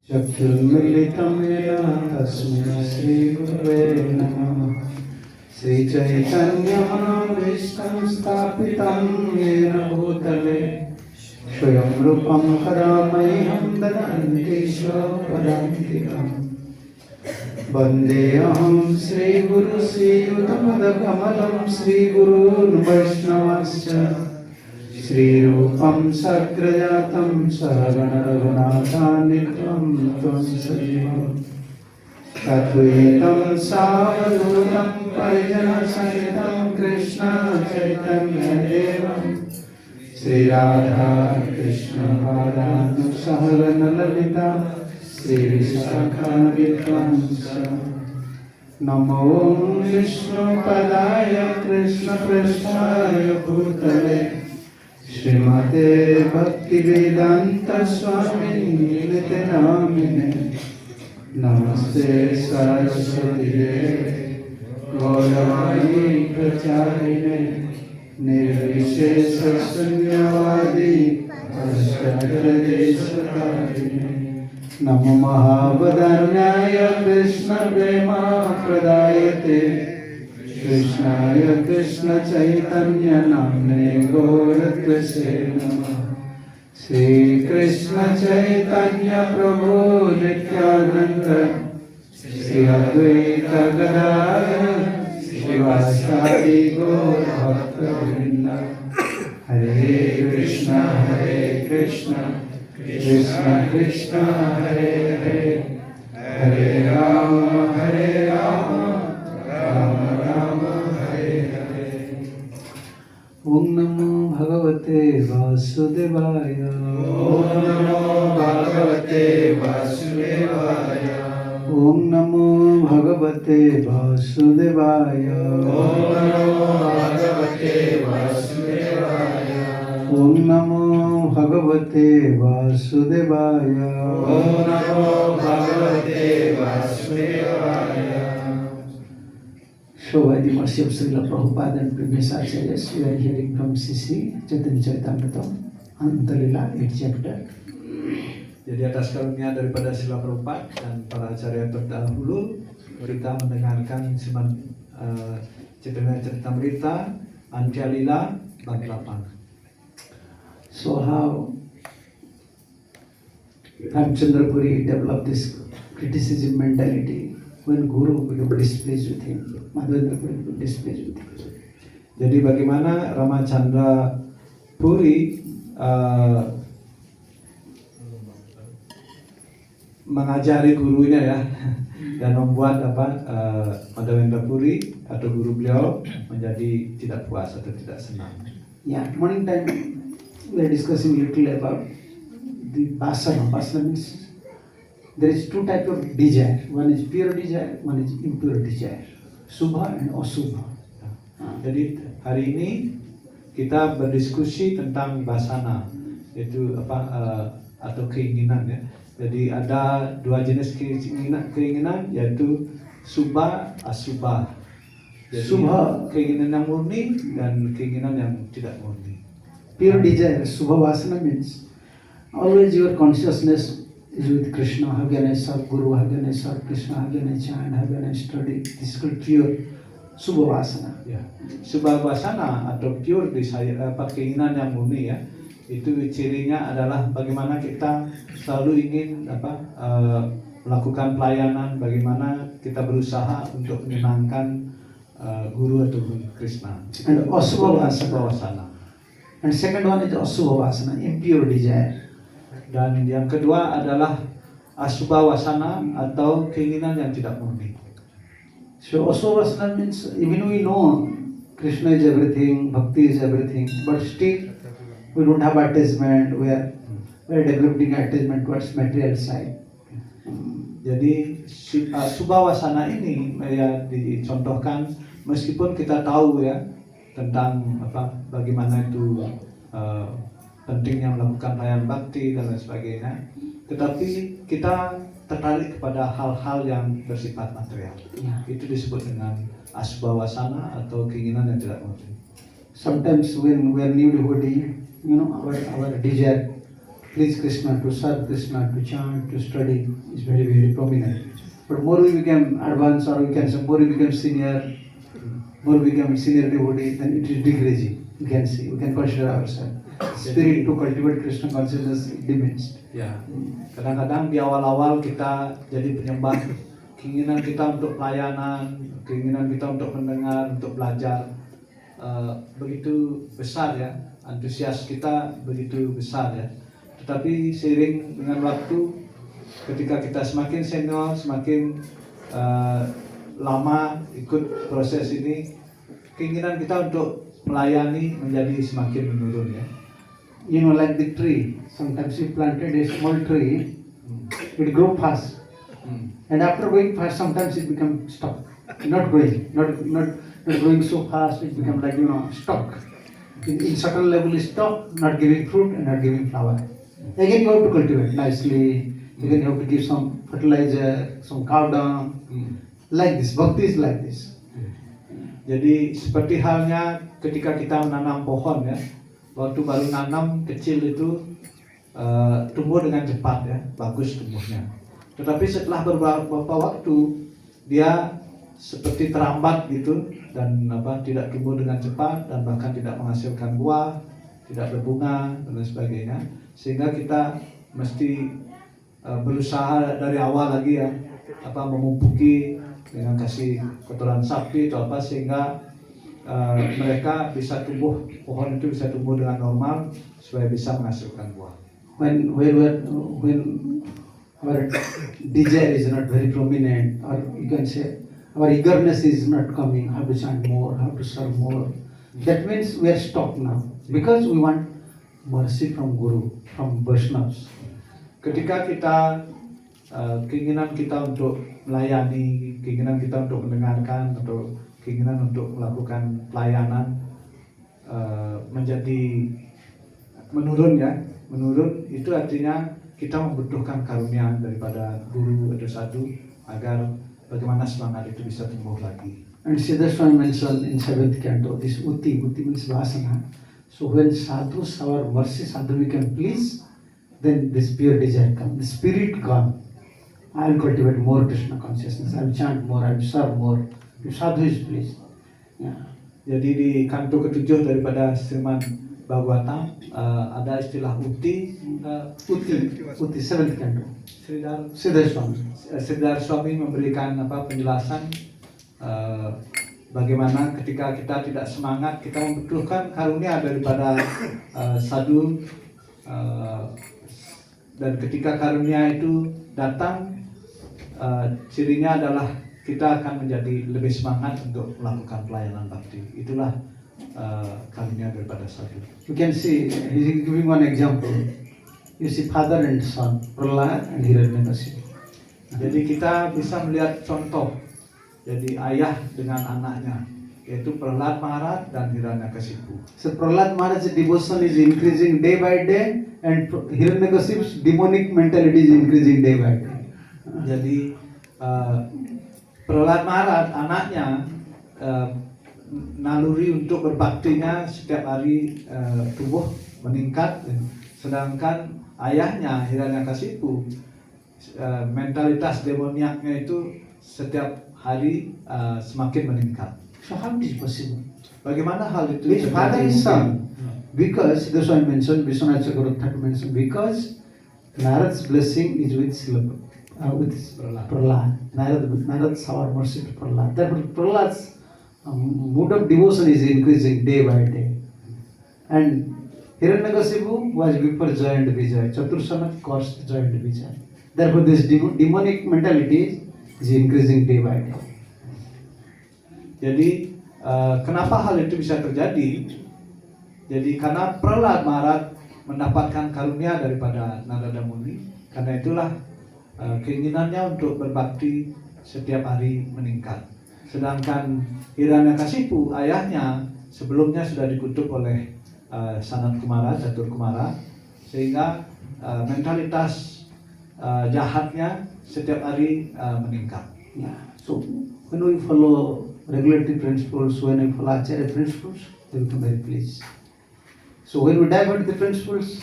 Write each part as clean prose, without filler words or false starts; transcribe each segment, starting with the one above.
चक्षुर्मिलितं येन तस्मै श्रीगुरवे नमः। श्रीचैतन्यमनोभीष्टं स्थापितं येन भूतले स्वयं रूपं करामह्यं ददन्ति स्वपदान्तिकम्। वन्देऽहं श्रीगुरु श्रीयुतपदकमलं श्रीगुरून् वैष्णवश्च श्रीरूपं सग्रजातं सहगण रघुनाथान्वितं तं सजीवम् अद्वैतं सावधूतं परिजनसहितं कृष्ण चैतन्यदेवं श्रीराधा कृष्ण पादानुसहगण ललिता श्रीविशाखान्वितंस। नमो विष्णुपदाय कृष्णपृष्ठाय भूतले श्रीमते भक्तिवेदांत स्वामिनिते नामिने। नमस्ते सरस्वती गौरवाणी प्रचारिणे निर्विशेष शून्यवादी अष्टादशकारिणे। नमो महावदन्याय कृष्ण प्रेमा प्रदायते कृष्णाय कृष्ण चैतन्य नाम्ने गौरत्वसे नमः। श्री कृष्ण चैतन्य प्रभु नित्यानंद श्री अद्वैत गदाधर श्रीवासादि गौर भक्तवृंद। हरे कृष्ण कृष्ण कृष्ण हरे हरे हरे राम राम राम हरे हरे। ओम नमो भगवते वासुदेवाय। ओम नमो भगवते वासुदेवाय। ओम नमो भगवते वासुदेवाय। ओम नमो भगवते वासुदेवाय। ओम नमो भगवते वासुदेवाय। ओम नमो भगवते वासुदेवाय। So by the mercy of Srila Prabhupada and previous acharyas, we are hearing from CC Chaitanya Charitamrita, Antalila 8th chapter. Jadi atas karunia daripada Srila Prabhupada dan para acarya terdahulu, kita mendengarkan Chaitanya Charitamrita Antya-lila bab 8. So how Ramchandra Puri developed this criticism mentality when Guru became displeased with him, Madhavendra Puri became displeased with him. Jadi bagaimana Ramachandra Puri mengajari gurunya ya dan membuat Madhavendra Puri atau guru beliau menjadi tidak puas atau tidak senang. Yeah, morning time we are discussing little about the vasana. Vasana means there is two types of desire. One is pure desire, one is impure desire. Subha and asubha. Jadi hari ini kita berdiskusi tentang vasana, itu atau keinginan ya. Jadi ada dua jenis keinginan yaitu subha, asubha. Jadi Subha, keinginan yang murni dan keinginan yang tidak murni. pure desire, subha vasana means always your consciousness is with Krishna. How can I serve Guru? How can I serve Krishna? How can I chant? How can I study? This is called pure subha vasana. Ya, subha vasana atau pure desire, keinginan yang murni ya. Itu cirinya adalah bagaimana kita selalu ingin melakukan pelayanan, bagaimana kita berusaha untuk menyenangkan guru atau guru Krishna. And asubha Subha vasana. vasana. And second one is asubha vasana, impure desire. Dan yang kedua adalah asubha vasana atau keinginan yang tidak murni. So asubha vasana means even we know Krishna is everything, Bhakti is everything, but still we don't have attachment. We are developing attachment towards material side. Jadi subha wasana ini ya dicontohkan meskipun kita tahu ya tentang bagaimana itu pentingnya melakukan pelayanan bakti dan lain sebagainya, tetapi kita tertarik kepada hal-hal yang bersifat material. Itu disebut dengan asubha wasana atau keinginan yang tidak murni. Sometimes when we are new devotee, our desire please Krishna, to serve Krishna, to chant, to study is very, very prominent. But more we become advanced, or we can say more we become senior, more we become senior devotee, then it is decreasing. We can see, we can consider ourselves. Spirit to cultivate Krishna consciousness diminished. Ya, kadang-kadang di awal-awal kita jadi penyembah, keinginan kita untuk pelayanan, keinginan kita untuk mendengar, untuk belajar begitu besar ya, antusias kita begitu besar ya. Tetapi seiring dengan waktu, ketika kita semakin senior, semakin lama ikut proses ini, keinginan kita untuk melayani menjadi semakin menurun ya. You know, like the tree, sometimes you planted a small tree, it grow fast. And after going fast, sometimes it becomes stuck, not growing, not growing so fast. It becomes like stuck. In certain level, is stuck, not giving fruit and not giving flower. Again, you have to cultivate nicely. Again, you have to give some fertilizer, some cow dung. Like this, bhakti is like this. Jadi seperti halnya ketika kita menanam pohon ya, waktu baru nanam kecil itu tumbuh dengan cepat ya, bagus tumbuhnya. Tetapi setelah beberapa waktu dia seperti terambat gitu dan tidak tumbuh dengan cepat dan bahkan tidak menghasilkan buah, tidak berbunga dan lain sebagainya. Sehingga kita mesti berusaha dari awal lagi ya, memupuki dengan kasih kotoran sapi atau sehingga mereka bisa tumbuh, pohon itu bisa tumbuh dengan normal supaya bisa menghasilkan buah. When our desire is not very prominent, or you can say our eagerness is not coming, how to chant more, how to serve more, that means we are stuck now because we want mercy from Guru, from Vaishnavas. Ketika kita keinginan kita untuk melayani, keinginan kita untuk mendengarkan atau keinginan untuk melakukan pelayanan menjadi menurun ya, menurun itu artinya kita membutuhkan karunia daripada guru atau sadhu agar bagaimana semangat itu bisa tumbuh lagi. And Siddha Swami mentioned in 7th canto, this uti means vasana. So when sadhus, our mercy sadhu we can please, then this pure desire comes, the spirit gone. I will cultivate more Krishna consciousness, I will chant more, I will serve more. If sadhu is pleased. Yeah. Jadi di kanto ke-7 daripada Srimad Bhagavatam ada istilah uti, 7th canto. Siddha Swami. Siddha Swami memberikan penjelasan bagaimana ketika kita tidak semangat, kita membutuhkan karunia daripada sadhu, dan ketika karunia itu datang, cirinya adalah kita akan menjadi lebih semangat untuk melakukan pelayanan bakti. Itulah karunia daripada sadhu. You can see, he's giving one example. You see father and son, Prahlad and Hiranyakashipu. Jadi kita bisa melihat contoh, jadi ayah dengan anaknya, yaitu Prahlad Maharaj dan Hiranyakashipu. So Prahlad Maharaj's devotion is increasing day by day, and Hiranyakashipu's demonic mentality is increasing day by day. Jadi Prahlad Maharaj anaknya naluri untuk berbaktinya setiap hari tumbuh meningkat, sedangkan ayahnya Hiranyakashipu mentalitas demoniaknya itu setiap hari semakin meningkat. So how it is possible? Bagaimana hal itu? His father is son. Because Siddha Swami mentioned, Vishwanath Chakravarti mentioned, because Narad's blessing is with Prahlad. Narad's our mercy to Prahlad. Therefore, Prahlad's mood of devotion is increasing day by day. And Hiranyakashipu was before Jaya and Vijaya. Chatursanat caused Jaya and Vijaya. Therefore, this demonic mentality is increasing day by day. Jadi kenapa hal itu bisa terjadi? Jadi karena Prahlad Maharaj mendapatkan karunia daripada Narada Muni, karena itulah keinginannya untuk berbakti setiap hari meningkat. Sedangkan Hiranyakashipu ayahnya sebelumnya sudah dikutuk oleh Sanat Kumara, Catur Kumara, sehingga mentalitas jahatnya setiap hari meningkat. Yeah. So when we follow regulatory principles, when we follow Acharya principles, they become very pleased. So when we divert the principles,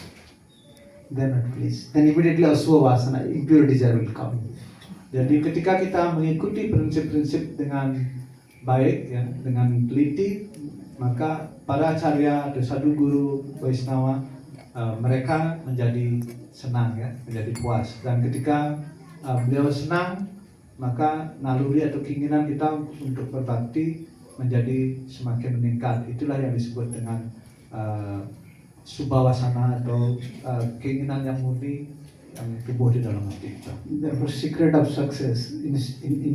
they're not pleased. Then immediately Asubha Vasana, impure desire will come. Jadi ketika kita mengikuti prinsip-prinsip dengan baik ya, dengan teliti, maka para acarya atau sadhu guru Vaishnava mereka menjadi senang ya, menjadi puas. Dan ketika beliau senang, maka naluri atau keinginan kita untuk berbakti menjadi semakin meningkat. Itulah yang disebut dengan subhavasana atau keinginan yang murni yang tumbuh di dalam hati kita. Therefore, secret of success in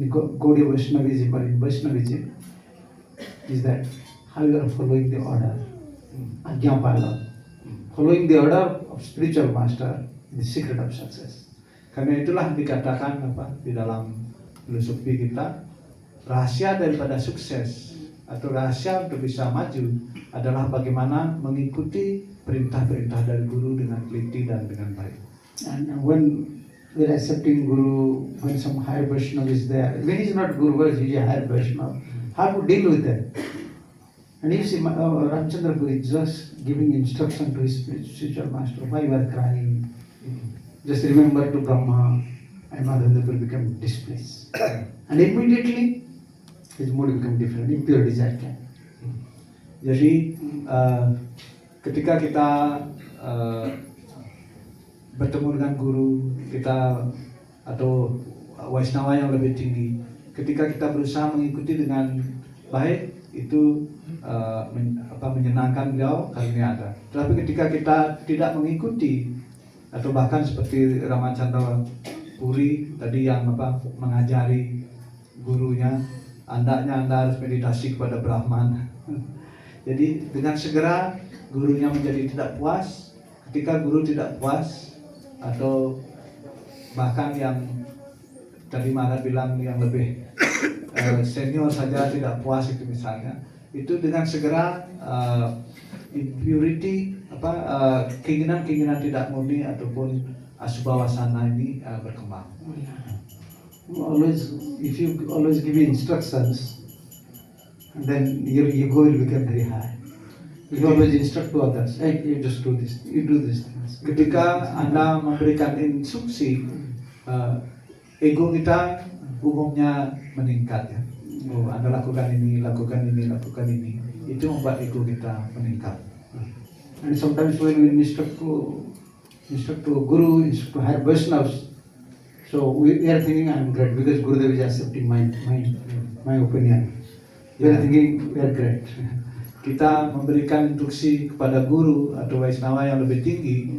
Gaudiya Vaishnavism or in Vaishnavism is that how you are following the order, Ajnapala. Following the order of spiritual master is the secret of success. Karena itulah dikatakan di dalam filosofi kita, rahasia daripada sukses atau rahasia untuk bisa maju adalah bagaimana mengikuti perintah-perintah dari guru dengan teliti dan dengan baik. And when we're accepting Guru, when some higher Vaishnava is there, when he's not Guru, but he's a higher Vaishnava, how to deal with that? And if see, Ramchandra Guru is just giving instruction to his spiritual master, why you are crying? Just remember to Brahma, and Madhavendra will become displeased. And immediately, his mood will become different, impure desire can. Jadi ketika kita bertemu dengan guru kita atau Vaishnava yang lebih tinggi, ketika kita berusaha mengikuti dengan baik, itu menyenangkan beliau karena ada. Tetapi ketika kita tidak mengikuti atau bahkan seperti Ramachandra Puri tadi yang mengajari gurunya, Anda harus meditasi kepada Brahman. Jadi dengan segera gurunya menjadi tidak puas. Ketika guru tidak puas atau bahkan yang tadi Maharaj bilang yang lebih senior saja tidak puas itu misalnya, itu dengan segera impurity keinginan-keinginan tidak murni ataupun asubhavasana ini berkembang. Always, if you always give instructions, then your ego will become very high. You always instruct to others, hey, you just do this, you do this. Ketika Anda memberikan instruksi, ego kita umumnya meningkat ya. Oh, Anda lakukan ini, lakukan ini, lakukan ini. Itu membuat ego kita meningkat. And sometimes when we instruct to Guru, instruct to higher Vaishnavas, so we are thinking I'm great because Gurudev is accepting my opinion. We are thinking we are great. Kita memberikan instruksi kepada guru atau Vaishnava yang lebih tinggi,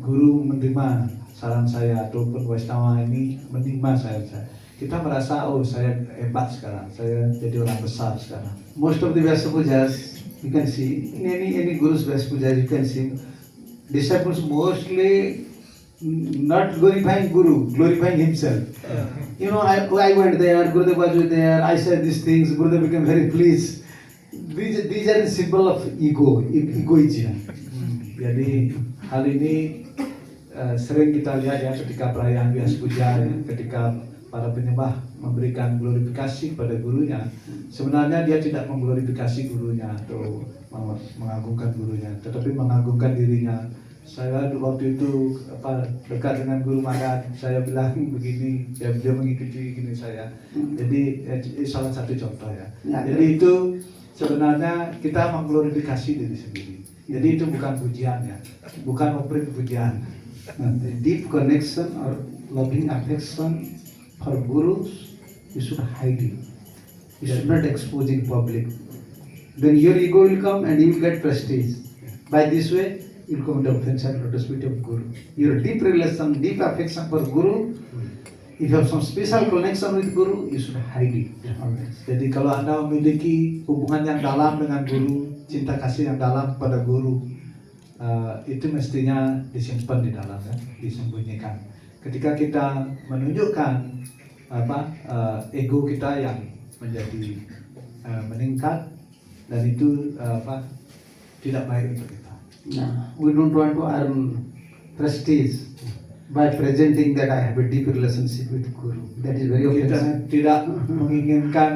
guru menerima saran saya ataupun Vaishnava ini menerima saya. Kita merasa saya hebat sekarang, saya jadi orang besar sekarang. Most of the Vyasa Pujas, you can see, in any Guru's Vyasa Puja, you can see, disciples mostly not glorifying Guru, glorifying himself. You know, I went there, Gurudev was there, I said these things, Gurudev became very pleased. These are the symbol of egoism. Jadi hal ini sering kita lihat ya ketika perayaan Vyasa Puja, ketika para penyembah memberikan glorifikasi kepada gurunya, sebenarnya dia tidak mengglorifikasi gurunya atau mengagungkan gurunya, tetapi mengagungkan dirinya. Saya waktu itu dekat dengan Guru Maharaj, saya bilang begini, dia mengikuti gini saya. Jadi salah satu contoh ya. Jadi itu sebenarnya kita mengglorifikasi diri sendiri. Jadi itu bukan pujian ya, bukan memberi pujian. The deep connection or loving affection for gurus, you should hide it. You should not expose in public. Then your ego will come and you will get prestige. By this way, you will come into offense and lotus feet of Guru. Your deep relation, deep affection for Guru, if you have some special connection with Guru, you should hide it. Jadi kalau Anda memiliki hubungan yang dalam dengan Guru, cinta kasih yang dalam kepada Guru, itu mestinya disimpan di dalam ya, disembunyikan. Ketika kita menunjukkan ego kita yang menjadi meningkat, dan itu tidak baik untuk kita. Nah, we don't want to earn prestige. by presenting that I have a deep relationship with Guru. That is very Kita offensive. tidak menginginkan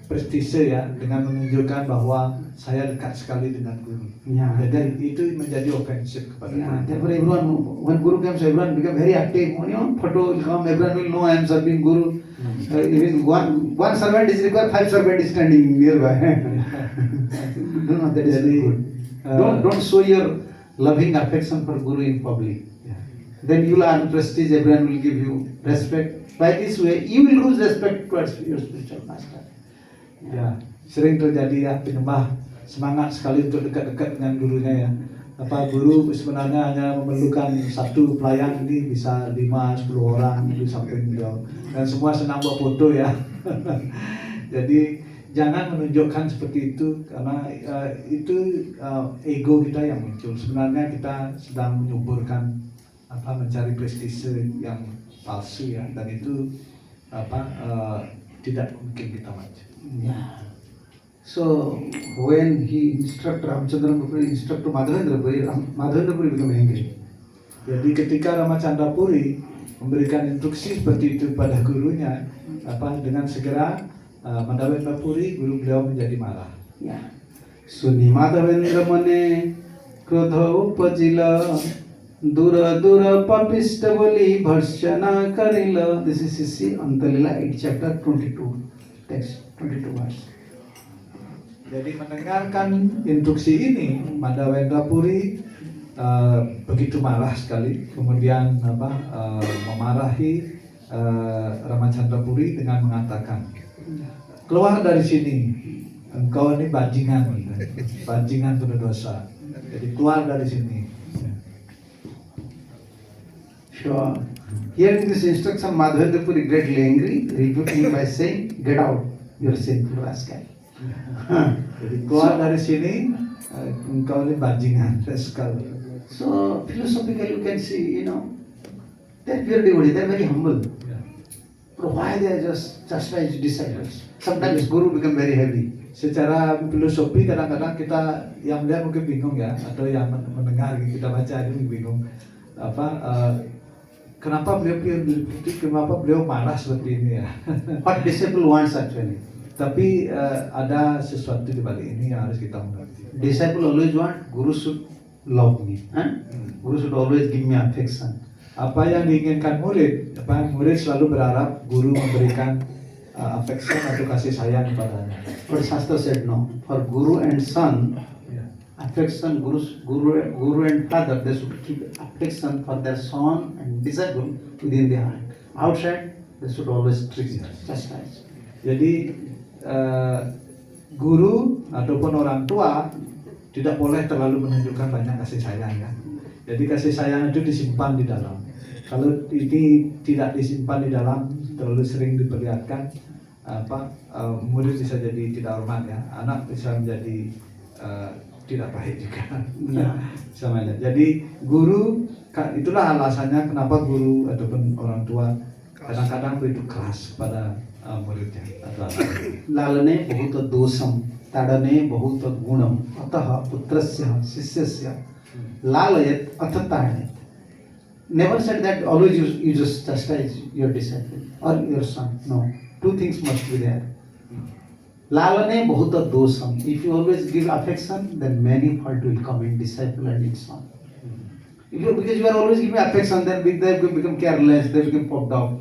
prestise ya dengan menunjukkan bahwa saya dekat sekali dengan guru. Yeah. Jadi itu menjadi ofensif kepada Yeah, guru. therefore everyone, when Guru comes, everyone become very active. You know, photo will come, everyone will know I am serving Guru. Even one servant is required, 5 servant is standing nearby. No, that is Jadi, not good. Don't show your loving affection for Guru in public. Ya. Then you will earn prestige, everyone will give you respect. By this way, you will lose respect towards your spiritual master. Ya, sering terjadi ya penyembah semangat sekali untuk dekat-dekat dengan gurunya ya. Apa guru sebenarnya hanya memerlukan satu pelayan, ini bisa 5-10 orang di samping beliau dan semua senang buat foto ya. Jadi jangan menunjukkan seperti itu karena itu ego kita yang muncul. Sebenarnya kita sedang menyuburkan mencari prestise yang palsu ya, dan itu tidak mungkin kita maju. Yeah. So when he instructed Ramchandra Puri, instructed Madhavendra Puri, Madhavendra Puri became angry. Jadi ketika Ramachandra Puri memberikan instruksi seperti itu pada gurunya, dengan segera Madhavendra Puri, guru beliau menjadi marah. Yeah. Suni Madhavendra mane krodha upajila dura dura papishta boli bharshana karila. This is Sisi Antalila 8 chapter 22 text 22 verse. Jadi mendengarkan instruksi ini, Madhavendra Puri begitu marah sekali, kemudian memarahi Ramachandra Puri dengan mengatakan, keluar dari sini, engkau ini bajingan berdosa. Jadi keluar dari sini. Sure. Hearing this instruction, Madhavendra Puri greatly angry, rebuking by saying, "Get out, you are sinful rascal." Jadi keluar dari sini, engkau ini bajingan sekali. So philosophically you can see, they're pure devotees, they're very humble. But why they are just chastised disciples? Sometimes Guru become very heavy. Secara filosofi kadang-kadang kita yang melihat mungkin bingung ya, atau yang mendengar kita baca ini bingung. Kenapa beliau marah seperti ini ya? What disciple wants actually? Tapi ada sesuatu di balik ini yang harus kita mengerti. Disciple always want Guru should love me. Guru should always give me affection. Apa yang diinginkan murid, murid selalu berharap guru memberikan affection atau kasih sayang kepadanya. But Shastra said no. For Guru and son, affection, Guru and father, they should keep affection for their son and disciple within their heart. Outside, they should always treat chastise. Jadi guru ataupun orang tua tidak boleh terlalu menunjukkan banyak kasih sayang ya. Jadi kasih sayang itu disimpan di dalam. Kalau ini tidak disimpan di dalam, terlalu sering diperlihatkan, murid bisa jadi tidak hormat ya, anak bisa menjadi tidak baik juga. Sama aja. Jadi guru, itulah alasannya kenapa guru ataupun orang tua kadang-kadang begitu keras kepada muridnya atau anak. Lalane bahut dosam, tadane bahut gunam, atah putrasya sisyasya lalayat atatahanit. Never said that always you just chastise your disciple or your son. No, two things must be there. Lalane bahut dosam. If you always give affection, then many fault will come in disciple and in son. Because you are always giving affection, then they become careless, they become popped out.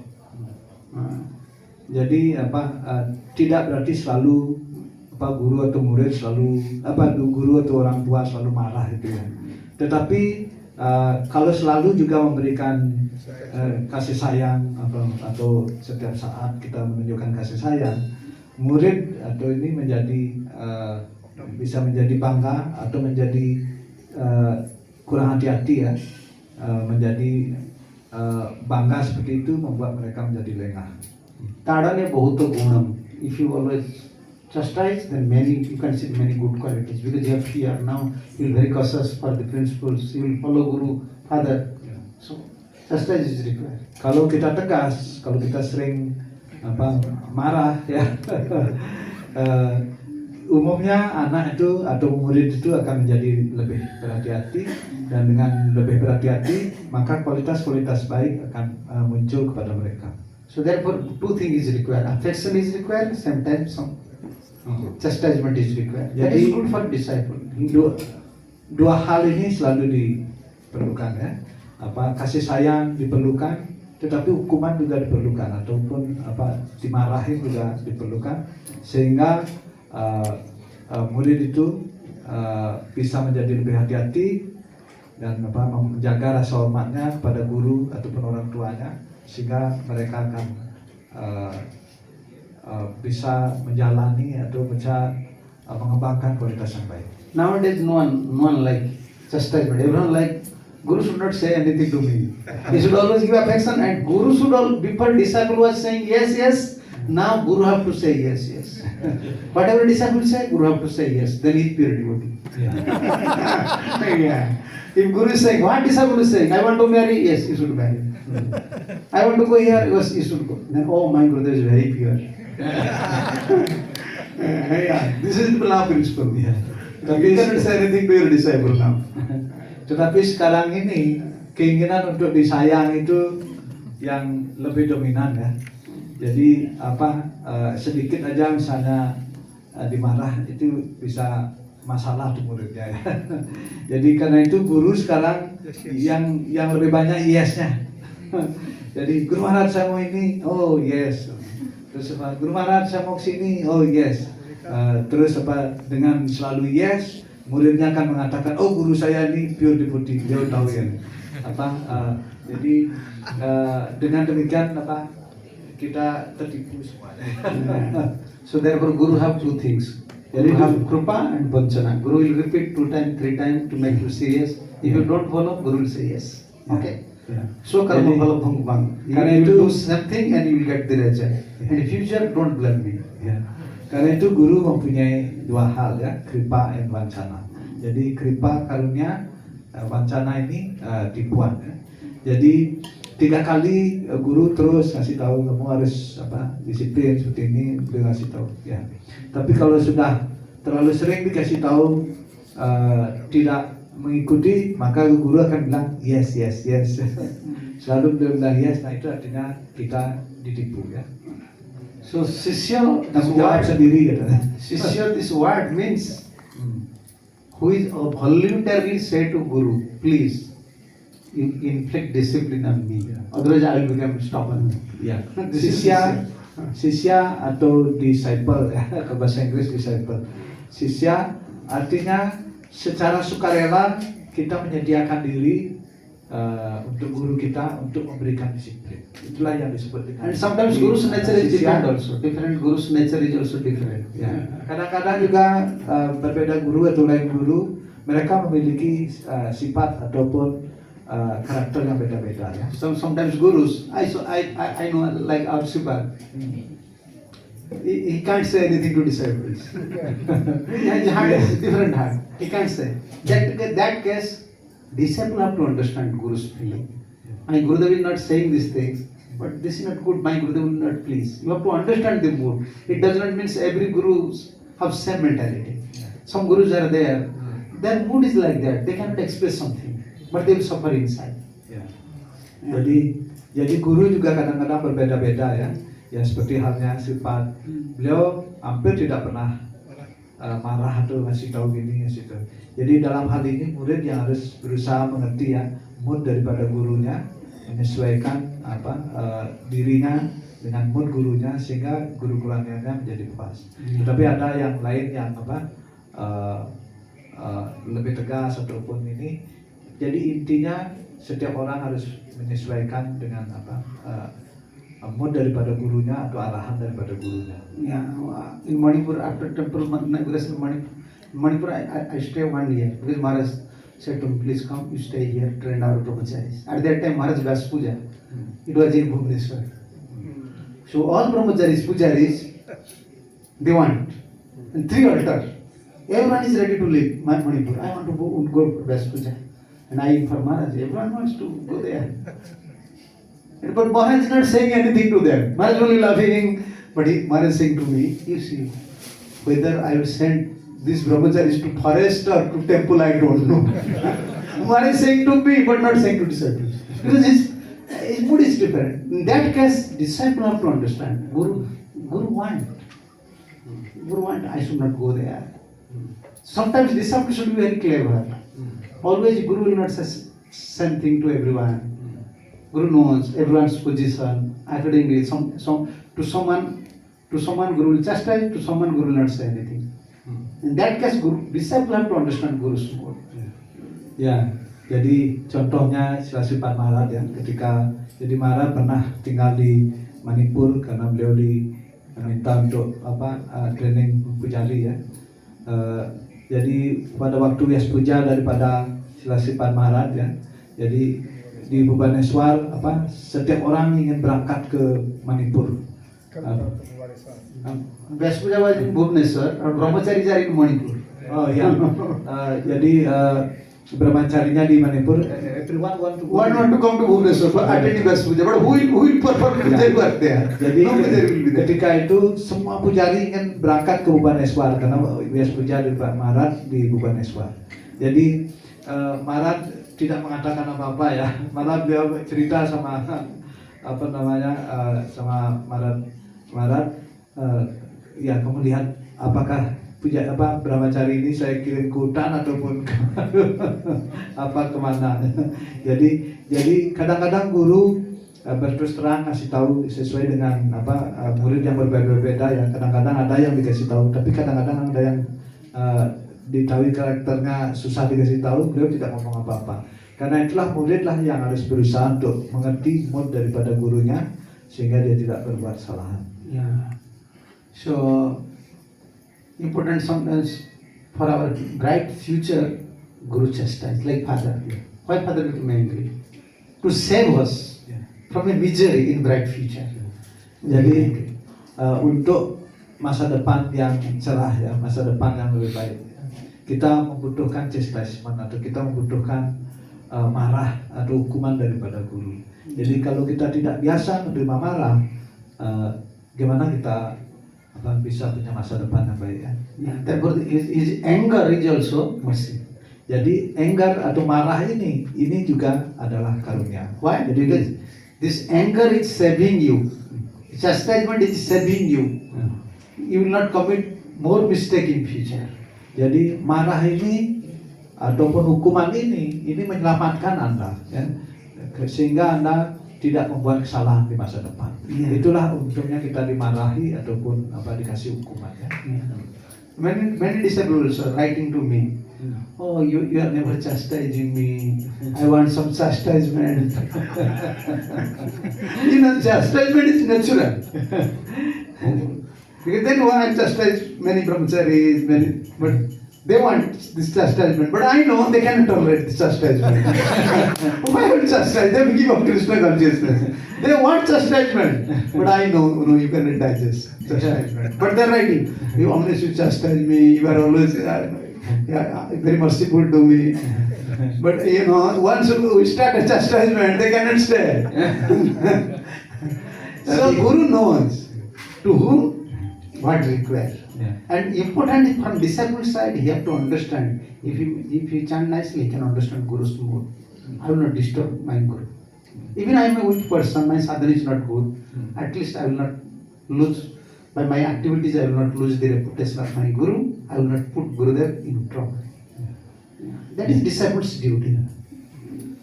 Jadi tidak berarti selalu guru atau murid selalu guru atau orang tua selalu marah gitu ya. Tetapi kalau selalu juga memberikan kasih sayang atau setiap saat kita menunjukkan kasih sayang, murid atau ini menjadi bisa menjadi bangga atau menjadi kurang hati-hati ya, menjadi bangga seperti itu membuat mereka menjadi lengah. Tadane bahut gunam. If you always chastise, then you can see many good qualities because you have fear. Now you will very cautious for the principles. You will follow Guru, Father. So chastise is required. Kalau kita tegas, kalau kita sering marah ya, umumnya anak itu atau murid itu akan menjadi lebih berhati-hati, dan dengan lebih berhati-hati maka kualitas-kualitas baik akan muncul kepada mereka. So therefore, two things is required. Affection is required, sometimes some chastisement is required. That is good for disciple. Dua hal ini selalu diperlukan ya. Kasih sayang diperlukan, tetapi hukuman juga diperlukan, ataupun dimarahin juga diperlukan, sehingga murid itu bisa menjadi lebih hati-hati dan menjaga rasa hormatnya kepada guru ataupun orang tuanya, sehingga mereka akan bisa menjalani atau bisa mengembangkan kualitas yang baik. Nowadays, no one like chastisement. Everyone like Guru should not say anything to me. He should always give affection, and Guru should before disciple was saying yes, yes. Now Guru have to say yes, yes. Whatever disciple say, Guru have to say yes. Then he is pure devotee. Yeah. If Guru is saying, what disciple is saying? I want to marry, yes, you should marry. I want to go here, yes, you should go. Then, oh, my Gurudev is very pure. Yeah. This is the love principle. Yeah. You cannot say anything to your disciple now. Tetapi sekarang ini keinginan untuk disayang itu yang lebih dominan ya. Jadi sedikit aja misalnya dimarah itu bisa masalah untuk muridnya ya. Jadi karena itu guru sekarang yang lebih banyak yes-nya. Jadi Guru Maharaj saya mau ini, oh yes. Terus Guru Maharaj saya mau kesini, oh yes. Terus dengan selalu yes, muridnya akan mengatakan, oh guru saya ini pure devotee, dia tahu ya. Jadi dengan demikian kita tertipu semuanya. So therefore Guru have two things. Guru have Krupa and Vanchana. Guru will repeat 2 times, 3 times to make you say yes. If you don't follow, Guru will say yes. Okay. Yeah. So karma phala bhangvang. Karena You itu will do something and you will get the result. And in future, don't blame me. Ya. Karena itu guru mempunyai dua hal ya, kripa dan wancana. Jadi kripa karunia, wancana ini tipuan ya. Jadi 3 kali guru terus kasih tahu kamu harus disiplin seperti ini, beliau kasih tahu ya. Tapi kalau sudah terlalu sering dikasih tahu tidak mengikuti, maka guru akan bilang yes yes yes. Selalu beliau bilang yes, nah itu artinya kita ditipu ya. So Sishya, Tanggung jawab sendiri gitu. Sishya, this word means who is voluntarily say to Guru, please inflict discipline on me. Otherwise I will become stubborn. Ya. This is Sisya atau disciple ya, ke bahasa Inggris disciple. Sisya artinya secara sukarela kita menyediakan diri untuk guru kita untuk memberikan disiplin. Itulah yang disebut dengan. And sometimes Guru's nature is different also. Different Guru's nature is also different. Ya. Kadang-kadang juga berbeda guru atau lain guru, mereka memiliki sifat ataupun karakter yang beda-beda ya. Sometimes Gurus, I know like our Sipa, he can't say anything to disciples. His heart is different heart. He can't say. That case, disciple have to understand Guru's feeling. My Gurudev is not saying these things, but this is not good. My Gurudev will not please. You have to understand the mood. It does not mean every Guru have same mentality. Some Gurus are there. Their mood is like that. They cannot express something, but they will suffer inside. Ya. Jadi guru juga kadang-kadang berbeda-beda ya. Ya seperti halnya sifat beliau hampir tidak pernah marah atau ngasih tahu gini ngasih tahu. Jadi dalam hal ini murid yang harus berusaha mengerti ya mood daripada gurunya, menyesuaikan dirinya dengan mood gurunya sehingga guru kulannya menjadi pas. Tapi ada yang lain yang lebih tegas ataupun ini. Jadi intinya setiap orang harus menyesuaikan dengan mood daripada gurunya atau arahan daripada gurunya. Yeah, in Manipur, after temple Manipur, I stay 1 year because Maharaj said to me, please come, you stay here, train our brahmacharis. At that time, Maharaj Vyas Puja. It was in Bhubaneswar. So all brahmacharis, pujaris, they want. And 3 altars. Everyone is ready to leave Manipur. I want to go to Vyas Puja. And I inform Maharaj, everyone wants to go there. But Maharaj is not saying anything to them. Maharaj only laughing. But Maharaj is saying to me, you see, whether I will send these brahmacharis to forest or to temple, I don't know. One is saying to me, but not saying to disciples. Because his mood is different. In that case, disciple have to understand. Guru want, I should not go there. Sometimes disciple should be very clever. Always Guru will not say same thing to everyone. Guru knows everyone's position. Accordingly, to someone Guru will chastise, to someone Guru will not say anything. In that case, disciple have to understand Guru's mood. Ya, jadi contohnya Silasipat Maharaj ya, ketika jadi Maharaj pernah tinggal di Manipur karena beliau diminta untuk training pujari ya. Jadi pada waktu Yas Puja daripada Silasipat Maharaj ya, jadi di Bhubaneswar setiap orang ingin berangkat ke Manipur. Vyas Puja was in Bhubaneswar, or brahmacharis are in Manipur. Oh ya, jadi brahmacharinya di Manipur. Everyone want to come to Bhubaneswar for attending Vyas Puja, but who will perform pujari work there? Jadi No pujari will be there. ketika itu semua pujari ingin berangkat ke Bhubaneswar karena Vyas Puja di Maharaj di Bhubaneswar. Jadi Maharaj tidak mengatakan apa-apa ya, malah beliau cerita sama sama Maharaj, ya kamu lihat apakah brahmachari ini saya kirim ke hutan ataupun kemana. Jadi kadang-kadang guru berterus terang kasih tahu sesuai dengan murid yang berbeda-beda ya. Kadang-kadang ada yang dikasih tahu, tapi kadang-kadang ada yang ditahui karakternya susah dikasih tahu, beliau tidak ngomong apa-apa. Karena itulah muridlah yang harus berusaha untuk mengerti mood daripada gurunya sehingga dia tidak berbuat kesalahan. Yeah. So important sometimes for our bright future, Guru chastise like father. Why father became angry? To save us from a misery in bright future. Jadi untuk masa depan yang cerah ya, masa depan yang lebih baik, kita membutuhkan chastisement atau kita membutuhkan marah atau hukuman daripada guru. Jadi kalau kita tidak biasa menerima marah, gimana kita bisa punya masa depan yang baik ya? Yeah, therefore his anger is also mercy. Jadi anger atau marah ini juga adalah karunia. Why? Jadi Because this anger is saving you. Chastisement is saving you. You will not commit more mistake in future. Jadi marah ini ataupun hukuman ini menyelamatkan Anda ya. Sehingga Anda tidak membuat kesalahan di masa depan. Yeah. Itulah untungnya kita dimarahi ataupun dikasih hukuman ya. Many disciples are writing to me. Oh, you are never chastising me. I want some chastisement. Chastisement is natural. Because then one chastise many brahmacharis, but they want this chastisement. But I know they cannot tolerate this chastisement. Why would chastise? They will give up Krishna consciousness. They want chastisement. But I know, you cannot digest chastisement. But they're writing, you always should chastise me, you are always very merciful to me. But once we start a chastisement, they cannot stay. So Guru knows to whom what required. Yeah. And important is from disciple side, he have to understand. If he chant nicely, he can understand Guru's mood. I will not disturb my Guru. Even I am a weak person, my sadhana is not good. At least I will not lose, by my activities I will not lose the reputation of my Guru. I will not put Gurudev in trouble. That is disciple's duty.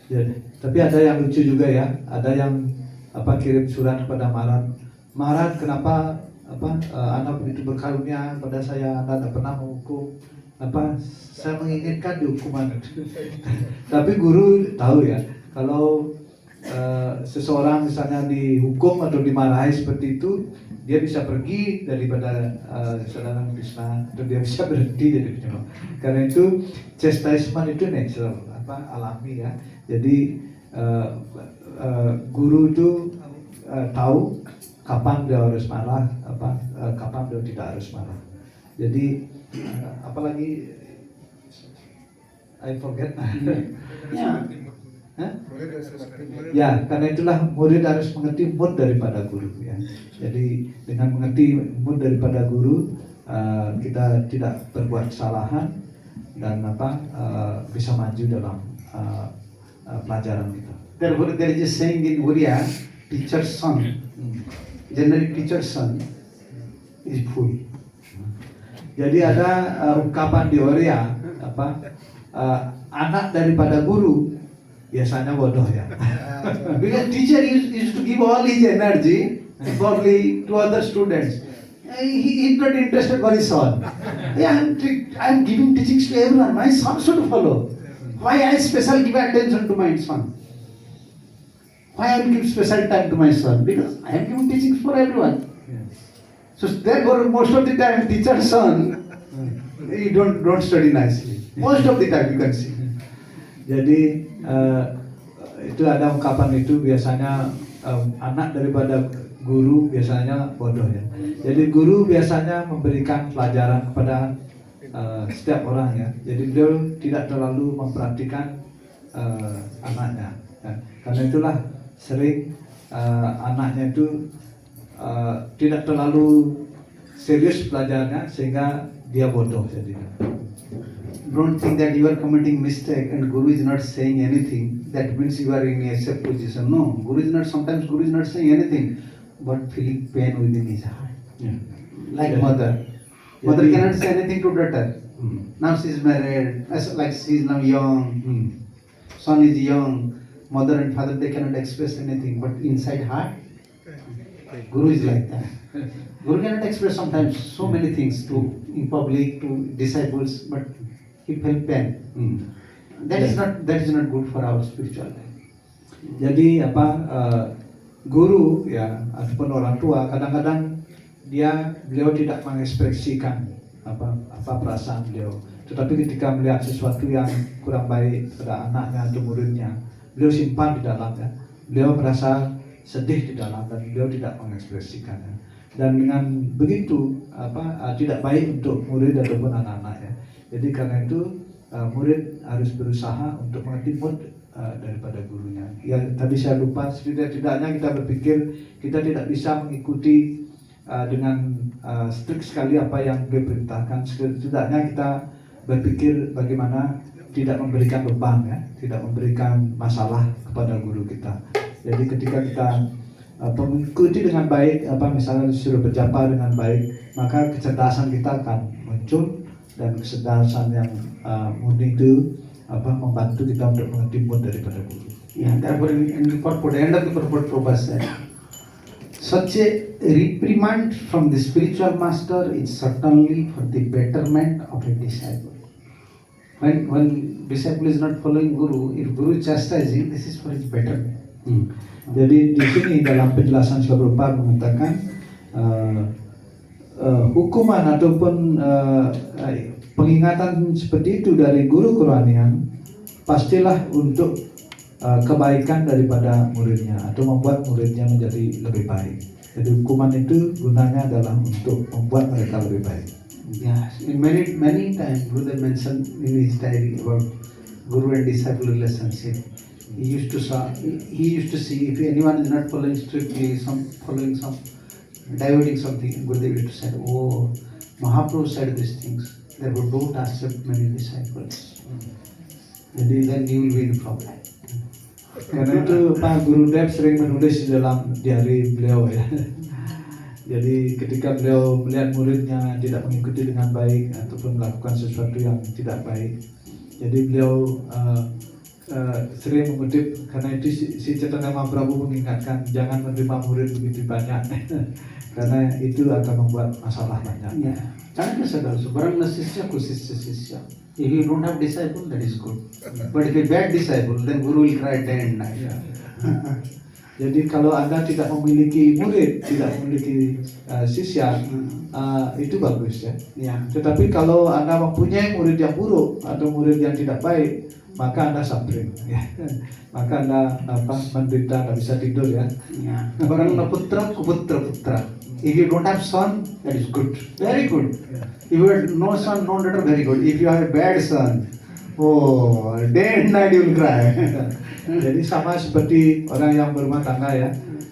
Ya, tapi ada yang lucu juga ya, ada yang kirim surat kepada Maharaj, kenapa Anda begitu berkarunia pada saya, Anda tidak pernah menghukum, saya menginginkan dihukuman. Tapi guru tahu ya, kalau seseorang misalnya dihukum atau dimarahi seperti itu, dia bisa pergi daripada saudara Krishna, atau dia bisa berhenti dari penyembah. Karena itu chastisement itu natural, alami ya. Jadi guru itu tahu kapan dia harus marah, kapan dia tidak harus marah. Jadi apalagi I forget. Yeah. Ya, karena itulah murid harus mengerti mood daripada guru ya. Jadi dengan mengerti mood daripada guru, kita tidak berbuat kesalahan dan bisa maju dalam pelajaran kita. Therefore, there is a saying in Oriya, teacher's son. Generally, teacher's son is fool. Jadi ada ungkapan di Oriya anak daripada guru biasanya bodoh ya. Because teacher used to give all his energy probably to other students. He is not interested for his son. Yeah, I'm giving teachings to everyone. My son should follow. Why I special give attention to my son? Why I give special time to my son? Because I am giving teachings for everyone. So therefore, most of the time, teacher's son, he don't study nicely. Most of the time, you can see. Jadi itu ada ungkapan itu biasanya anak daripada guru biasanya bodoh ya. Jadi guru biasanya memberikan pelajaran kepada setiap orang ya. Jadi beliau tidak terlalu memperhatikan anaknya. Ya. Karena itulah sering anaknya itu tidak terlalu serius pelajarannya sehingga dia bodoh jadinya. Don't think that you are committing mistake and Guru is not saying anything. That means you are in a safe position. No, sometimes Guru is not saying anything, but feeling pain within his heart. Ya. Like Yeah. mother. Mother Jadi- cannot say anything to daughter. Now she is married, like she is now young. Son is young. Mother and father, they cannot express anything, but inside heart, Guru is like that. Guru cannot express sometimes so many things in public to disciples, but he felt pain. That is not good for our spiritual life. Jadi guru ya ataupun orang tua kadang-kadang beliau tidak mengekspresikan apa perasaan beliau, tetapi ketika melihat sesuatu yang kurang baik pada anaknya atau muridnya, beliau simpan di dalamnya, beliau merasa sedih di dalam dan beliau tidak mengekspresikannya. Dan dengan begitu tidak baik untuk murid ataupun anak-anak ya. Jadi karena itu murid harus berusaha untuk mengerti mood daripada gurunya. Ya tadi saya lupa, setidaknya kita berpikir kita tidak bisa mengikuti dengan strict sekali apa yang beliau perintahkan. Setidaknya kita berpikir bagaimana tidak memberikan beban ya, tidak memberikan masalah kepada guru kita. Jadi ketika kita mengikuti dengan baik, misalnya disuruh berjapa dengan baik, maka kecerdasan kita akan muncul dan kecerdasan yang murni itu membantu kita untuk mengerti mood daripada guru. Yeah, therefore in the purport, end of the purport, Prabhupada said, such a reprimand from the spiritual master is certainly for the betterment of a disciple. When disciple is not following Guru, if Guru is chastising, this is for his betterment. Jadi di sini dalam penjelasan Srila Prabhupada mengatakan hukuman ataupun pengingatan seperti itu dari guru kerohanian pastilah untuk kebaikan daripada muridnya atau membuat muridnya menjadi lebih baik. Jadi hukuman itu gunanya adalah untuk membuat mereka lebih baik. Yes, in many times Guru mentioned in his diary about Guru and disciple relationship. He used to see if anyone is not following strictly, diverting something, Gurudev used to say, oh, Mahaprabhu said these things, therefore don't accept many disciples. Jadi Then you will be in problem. karena itu Pak Gurudev sering menulis di dalam diary beliau ya. Jadi ketika beliau melihat muridnya tidak mengikuti dengan baik ataupun melakukan sesuatu yang tidak baik, jadi beliau sering mengutip, karena itu si Chaitanya Mahaprabhu mengingatkan jangan menerima murid begitu banyak karena itu akan membuat masalah banyak. Yeah. Chanakya said also, Varana Sisya Kusisya Sisya. If you don't have disciple, that is good. But if a bad disciple, then Guru will cry day and night. Ya. Jadi kalau Anda tidak memiliki murid, tidak memiliki sisya, itu bagus ya. Yeah. Tetapi kalau Anda mempunyai murid yang buruk atau murid yang tidak baik, maka Anda suffering ya. Maka Anda menderita, tidak bisa tidur ya. Yeah. Varana Putra Kuputra Putra. If you don't have son, that is good. Very good. If you have no son, no daughter, very good. If you have a bad son, oh, day and night you will cry. Jadi sama seperti orang yang berumah tangga ya.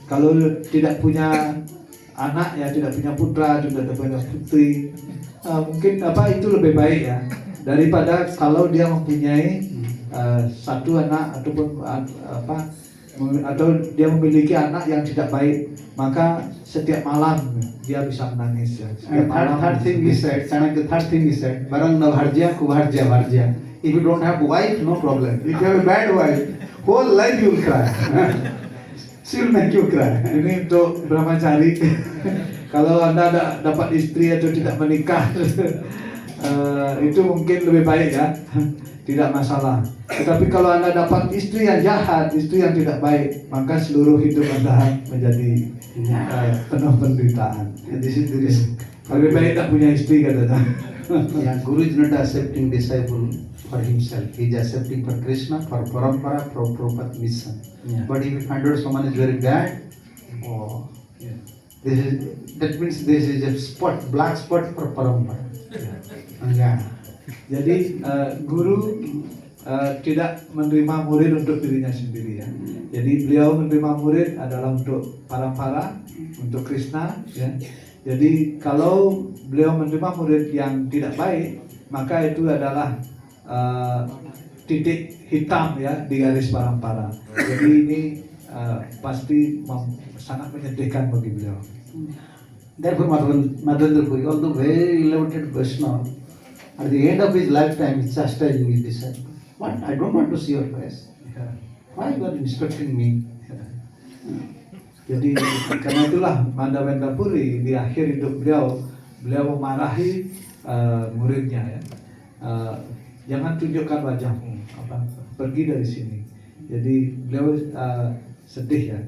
Kalau tidak punya anak ya, tidak punya putra, tidak punya putri, mungkin itu lebih baik ya daripada kalau dia mempunyai satu anak ataupun atau dia memiliki anak yang tidak baik, maka setiap malam dia bisa menangis ya. Setiap And malam third thing is said, Chanakya, third thing is said, Barang na bharjya kubharjya bharjya. If you don't have wife, no problem. If you have a bad wife, whole life you will cry. She will make you cry. Ini untuk brahmachari. Kalau Anda dapat istri atau tidak menikah, itu mungkin lebih baik ya, tidak masalah. Tetapi kalau Anda dapat istri yang jahat, istri yang tidak baik, maka seluruh hidup Anda menjadi penuh penderitaan. This is the risk. Lebih baik tak punya istri katanya. Yeah, Guru is not accepting disciple for himself. He is accepting for Krishna, for Parampara, for Prabhupada mission. Yeah. But if you find out someone is very bad, oh, that means this is a spot, black spot for Parampara. Yeah. Jadi guru tidak menerima murid untuk dirinya sendiri ya. Jadi beliau menerima murid adalah untuk parampara, untuk Krishna ya. Jadi kalau beliau menerima murid yang tidak baik, maka itu adalah titik hitam ya di garis parampara. Jadi ini pasti sangat menyedihkan bagi beliau. Therefore, Madhavendra Puri, although very elevated Vaishnava, at the end of his lifetime, he is chastising his disciple. What? I don't want to see your face. Why you are instructing me? Jadi karena itulah Madhavendra Puri di akhir hidup beliau memarahi muridnya ya. Jangan tunjukkan wajahmu, pergi dari sini. Jadi beliau sedih ya.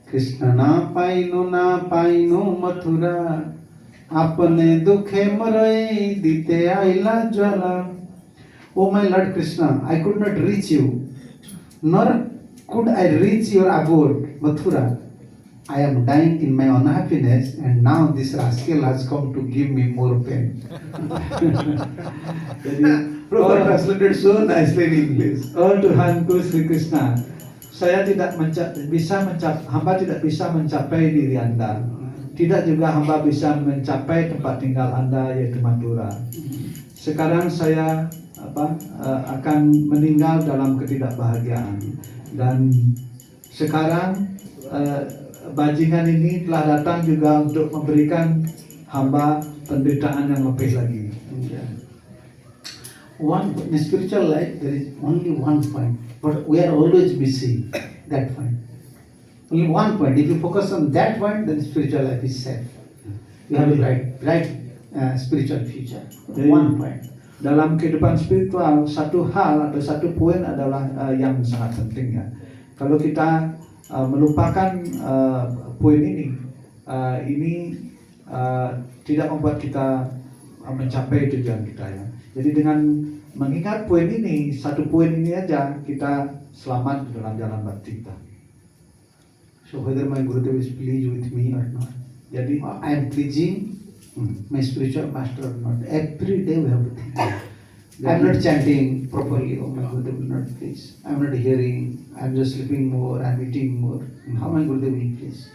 Krishna na paino mathura, apne dukhe marai dite aila jala. Oh my Lord Krishna, I could not reach you, nor could I reach your abode, Mathura. I am dying in my unhappiness, and now this rascal has come to give me more pain. Jadi Prabhupada translated so nicely in English. Oh Tuhanku Sri Krishna, saya tidak hamba tidak bisa mencapai diri Anda. Tidak juga hamba bisa mencapai tempat tinggal Anda yaitu Mathura. Sekarang saya akan meninggal dalam ketidakbahagiaan, dan sekarang bajingan ini telah datang juga untuk memberikan hamba penderitaan yang lebih lagi. In spiritual life, there is only one point, but we are always missing that point. Only one point. If you focus on that point, then spiritual life is safe. You have a bright spiritual future. One point. Dalam kehidupan spiritual, satu hal atau satu poin adalah yang sangat penting ya. Kalau kita melupakan poin ini tidak membuat kita mencapai tujuan kita ya. Jadi dengan mengingat poin ini, satu poin ini aja, kita selamat dalam jalan bakti kita. So whether my Gurudev is pleased with me or not, Jadi I am pleasing my spiritual master or not. Every day we have to think. I am not chanting properly. Oh my Gurudev will not please. I am not hearing. I am just sleeping more. I am eating more. How my Gurudev will please?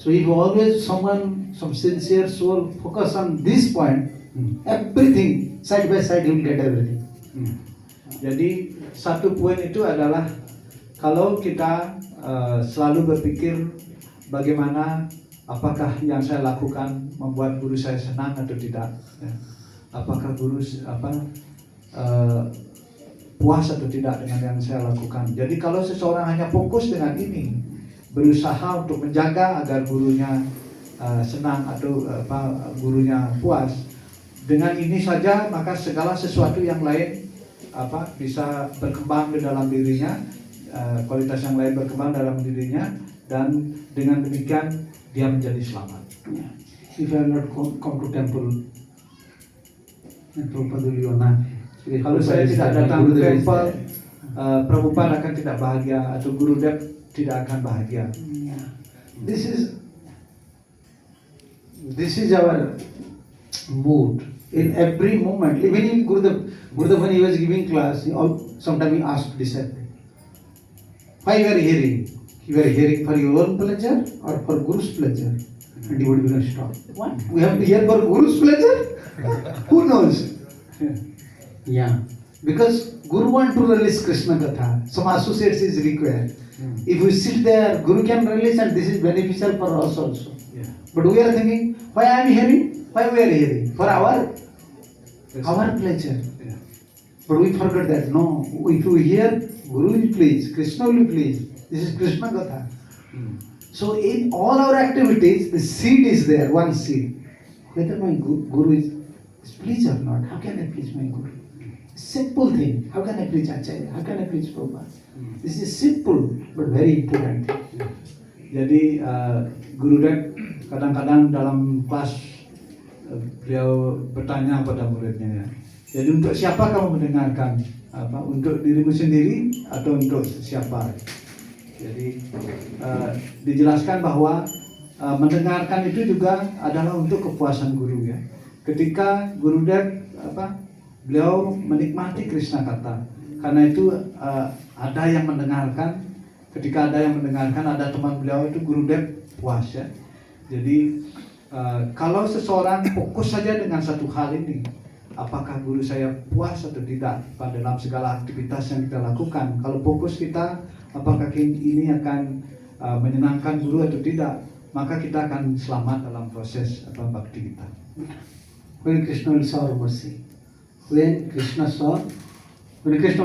So if always some sincere soul focus on this point, everything side by side you will get everything. Jadi satu poin itu adalah kalau kita selalu berpikir bagaimana, apakah yang saya lakukan membuat guru saya senang atau tidak, ya. Apakah guru puas atau tidak dengan yang saya lakukan. Jadi kalau seseorang hanya fokus dengan ini, berusaha untuk menjaga agar gurunya senang atau gurunya puas, dengan ini saja maka segala sesuatu yang lain bisa berkembang di dalam dirinya, kualitas yang lain berkembang dalam dirinya, dan dengan demikian dia menjadi selamat. If I have not come to temple, Prabhupada will be unhappy. Kalau saya tidak datang ke temple, Prabhupada akan tidak bahagia atau Gurudev tidak akan bahagia. This is our mood in every moment. Even in Gurudev when he was giving class, sometimes he asked disciple, why you are hearing? You are hearing for your own pleasure or for Guru's pleasure? and devotee becomes stop. What? We have to hear for Guru's pleasure? Who knows? Yeah. Because Guru want to release Krishna Katha. Some associates is required. If we sit there, Guru can release and this is beneficial for us also. Yeah. But we are thinking, why I am hearing? Why we are hearing? For our pleasure. Yeah. But we forget that. No, if you hear, Guru will please, Krishna will please. This is Krishna Katha. So in all our activities, the seed is there, one seed. Whether my Guru is pleased or not, how can I please my Guru? Simple thing. How can I please Acharya? How can I please Prabhupada? This is simple but very important thing. Jadi Gurudev kadang-kadang dalam kelas beliau bertanya pada muridnya ya. Jadi untuk siapa kamu mendengarkan? Untuk dirimu sendiri atau untuk siapa? Jadi dijelaskan bahwa mendengarkan itu juga adalah untuk kepuasan guru ya. Ketika Gurudev beliau menikmati Krishna Katha, karena itu ada yang mendengarkan. Ketika ada yang mendengarkan, ada teman beliau itu Gurudev puas ya. Jadi kalau seseorang fokus saja dengan satu hal ini, apakah guru saya puas atau tidak pada dalam segala aktivitas yang kita lakukan? Kalau fokus kita, apakah ini akan menyenangkan guru atau tidak? Maka kita akan selamat dalam proses bakti kita. When Krishna will show mercy, when Krishna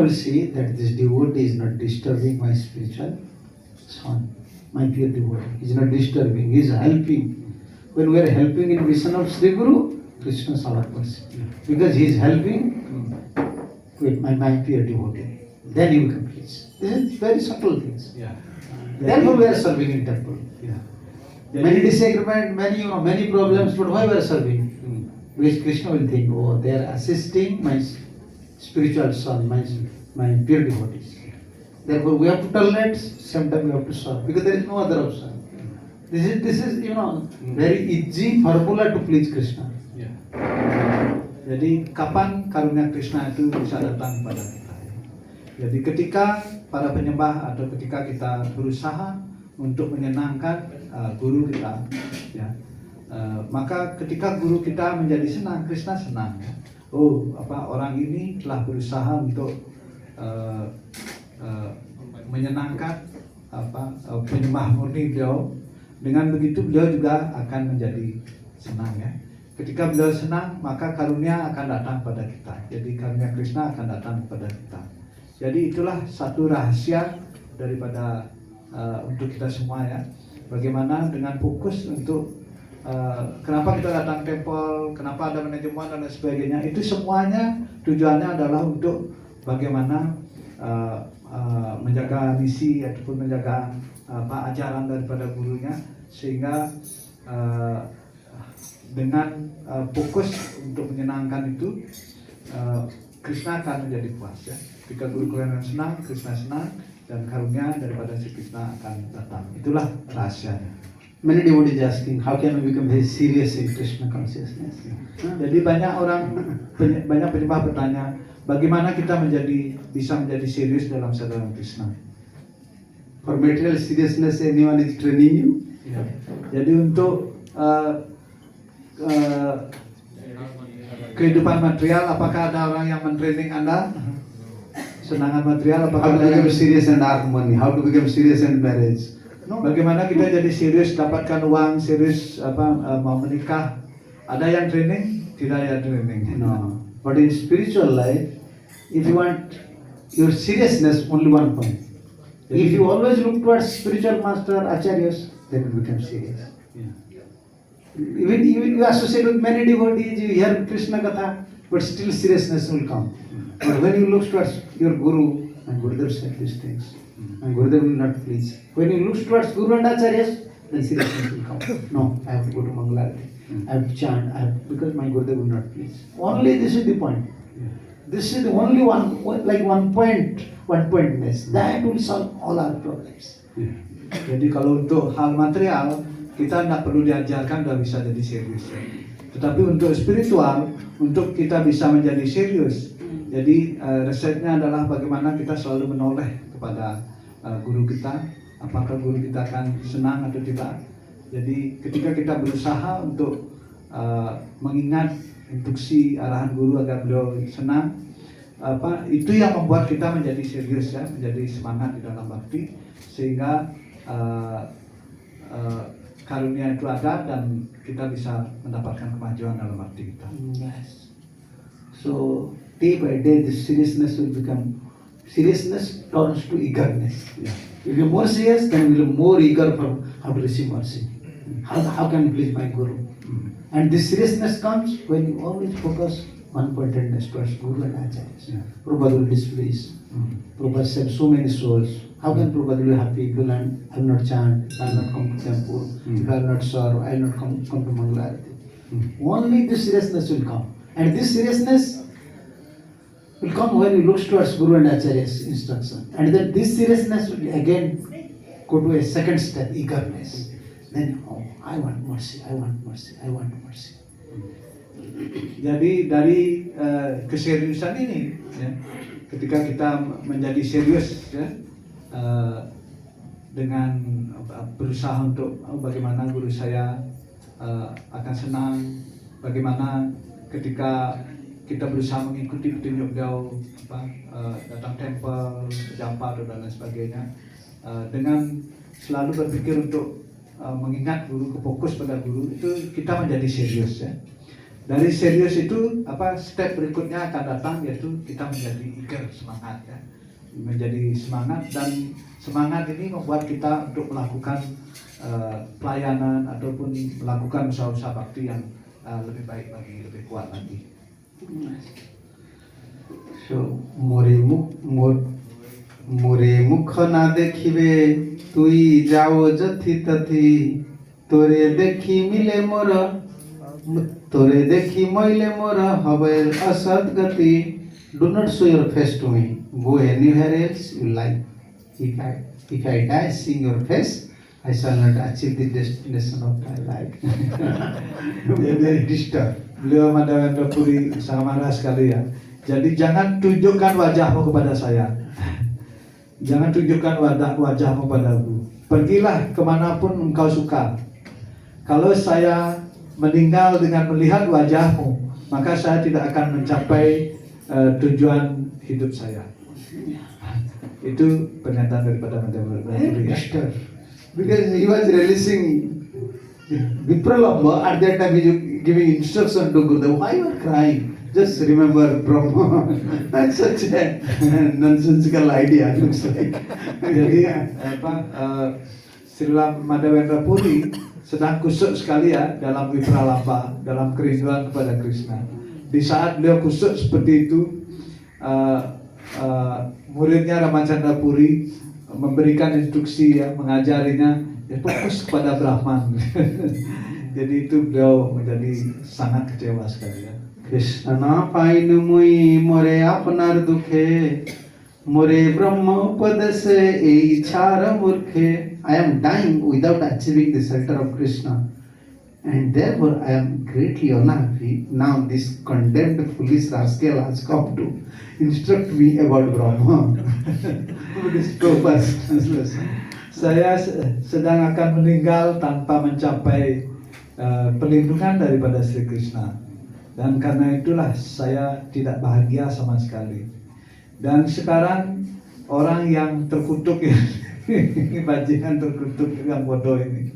will see that this devotee is not disturbing my spiritual son, my pure devotee, he is not disturbing, he is helping. When we are helping in mission of Sri Guru, Krishna show mercy, because he is helping with my pure devotee. Then he will come please. This is very subtle things. Ya. Therefore we are serving in temple. Ya. Many disagreement, many problems, but why we are serving? Because Krishna will think, oh, they are assisting my spiritual son, my pure devotees. Therefore, we have to tolerate, sometimes we have to serve, because there is no other option. This is very easy formula to please Krishna. Ya. Jadi kapan karunia Krishna itu bisa datang pada kita? Jadi ketika para penyembah atau ketika kita berusaha untuk menyenangkan guru kita, ya. Maka ketika guru kita menjadi senang, Krishna senang. Oh, orang ini telah berusaha untuk menyenangkan penyembah murni beliau. Dengan begitu beliau juga akan menjadi senang ya. Ketika beliau senang, maka karunia akan datang pada kita. Jadi karunia Krishna akan datang kepada kita. Jadi itulah satu rahasia daripada untuk kita semua ya. Bagaimana dengan fokus untuk kenapa kita datang temple, kenapa ada manajemen dan lain sebagainya, itu semuanya tujuannya adalah untuk bagaimana menjaga misi ataupun menjaga ajaran daripada gurunya, sehingga dengan fokus untuk menyenangkan itu Krishna akan menjadi puas ya. Ketika guru kalian senang, Krishna senang, dan karunia daripada si Krishna akan datang. Itulah rahasianya. Many devotees asking, how can we become very serious in Krishna consciousness? Jadi banyak penyembah bertanya, bagaimana kita bisa menjadi serius dalam sadar Krishna? For material seriousness, anyone is training you? Ya. Jadi untuk kehidupan material, apakah ada orang yang mentraining Anda? Senangan material, How apakah to ada yang become serious and earn money? How to become serious in marriage? No. bagaimana kita jadi serius dapatkan uang, serius mau menikah? Ada yang training? Tidak ada training. No. But in spiritual life, if you want your seriousness, only one point. If you always look towards spiritual master, acharyas, then you become serious. Ya. Even you associate with many devotees, you hear Krishna Katha, but still seriousness will come. But when you look towards your Guru, and Gurudev said these things, and Gurudev will not please. When you look towards Guru and Acharyas, then seriousness will come. No, I have to go to Mangalarati. I have to chant, because my Gurudev will not please. Only this is the point. This is the only one pointness. That will solve all our problems. Jadi kalau untuk hal material, kita tidak perlu diajarkan sudah bisa jadi serius. Tetapi untuk spiritual, untuk kita bisa menjadi serius, jadi resepnya adalah bagaimana kita selalu menoleh kepada guru kita, apakah guru kita akan senang atau tidak. Jadi ketika kita berusaha untuk mengingat instruksi arahan guru agar beliau senang, itu yang membuat kita menjadi serius ya, menjadi semangat di dalam bakti, sehingga karunia itu ada dan kita bisa mendapatkan kemajuan dalam bakti kita. Yes. So day by day, the seriousness turns to eagerness. Ya. If you're more serious, then you'll be more eager for how to receive mercy. How can you please my Guru? And this seriousness comes when you always focus on pointedness towards Guru and Acharyas. Yeah. Prabhupada will displease. Prabhupada saved so many souls. How can Prabhupada be happy if I will not chant, if I will not come to temple, if I will not serve, I will not come to Mangalarati? Only this seriousness will come. And this seriousness will come when you look towards Guru and Acharya's instruction. And then this seriousness will again go to a second step, eagerness. Then, oh, I want mercy, I want mercy, I want mercy. Jadi dari keseriusan ini, ya, ketika kita menjadi serius, ya, dengan berusaha untuk bagaimana guru saya akan senang, bagaimana ketika kita berusaha mengikuti petunjuk beliau, datang tempel, japa dan lain sebagainya, dengan selalu berpikir untuk mengingat guru, fokus pada guru, itu kita menjadi serius ya. Dari serius itu step berikutnya akan datang, yaitu kita menjadi eager, semangat ya. Menjadi semangat, dan semangat ini membuat kita untuk melakukan pelayanan ataupun melakukan usaha-usaha bakti yang lebih baik lagi, lebih kuat lagi. So, मोरे मुख ना देखिबे तुई जाओ जथि तथि तोरे देखी मिले मोर तोरे देखी मैले मोर हवे असत गति. Do not show your face to me. Go anywhere else you like. If I die seeing your face, I shall not achieve the destination of my life. Jadi disturb. Beliau Madhavendra Puri sangat marah sekali ya. Jadi jangan tunjukkan wajahmu kepada saya. Jangan tunjukkan wajahmu padaku. Pergilah kemanapun engkau suka. Kalau saya meninggal dengan melihat wajahmu, maka saya tidak akan mencapai tujuan hidup saya. Itu pernyataan daripada Madhavendra Puri. Because he was releasing Vipralambha, at that time he was giving instruction to Gurudev. Why you are crying? Just remember Brahma. That's such a nonsensical idea, looks like. Jadi Srila Madhavendra Puri sedang kusuk sekali ya dalam Vipralambha, dalam kerinduan kepada Krishna. Di saat beliau kusuk seperti itu, muridnya Ramachandra Puri memberikan instruksi ya, mengajarinya ya, fokus kepada Brahman. Jadi itu beliau menjadi sangat kecewa sekali ya. Krishna painu mui more apnar dukhe more brahma padase ei chara murkhe. I am dying without achieving the shelter of Krishna, and therefore I am greatly unhappy. Now this condemned foolish rascal has come to instruct me about Brahma. This purpose translation. Saya sedang akan meninggal tanpa mencapai perlindungan daripada Sri Krishna, dan karena itulah saya tidak bahagia sama sekali. Dan sekarang orang yang terkutuk ini, bajingan terkutuk yang bodoh ini,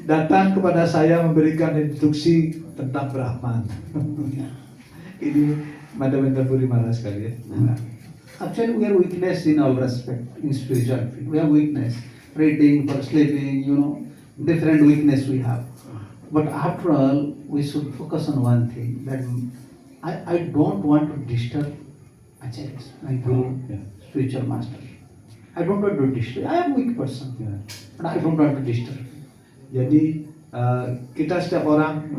datang kepada saya memberikan instruksi tentang Brahman. Ini Madhavendra Puri marah sekali ya. Actually, we are weakness in all respect in spirituality. We have weakness, reading, for sleeping, different weakness we have. But after all, we should focus on one thing, that I don't want to disturb Acharyas, my Guru, spiritual master. I don't want to disturb. I am a weak person, but I don't want to disturb. Jadi kita setiap orang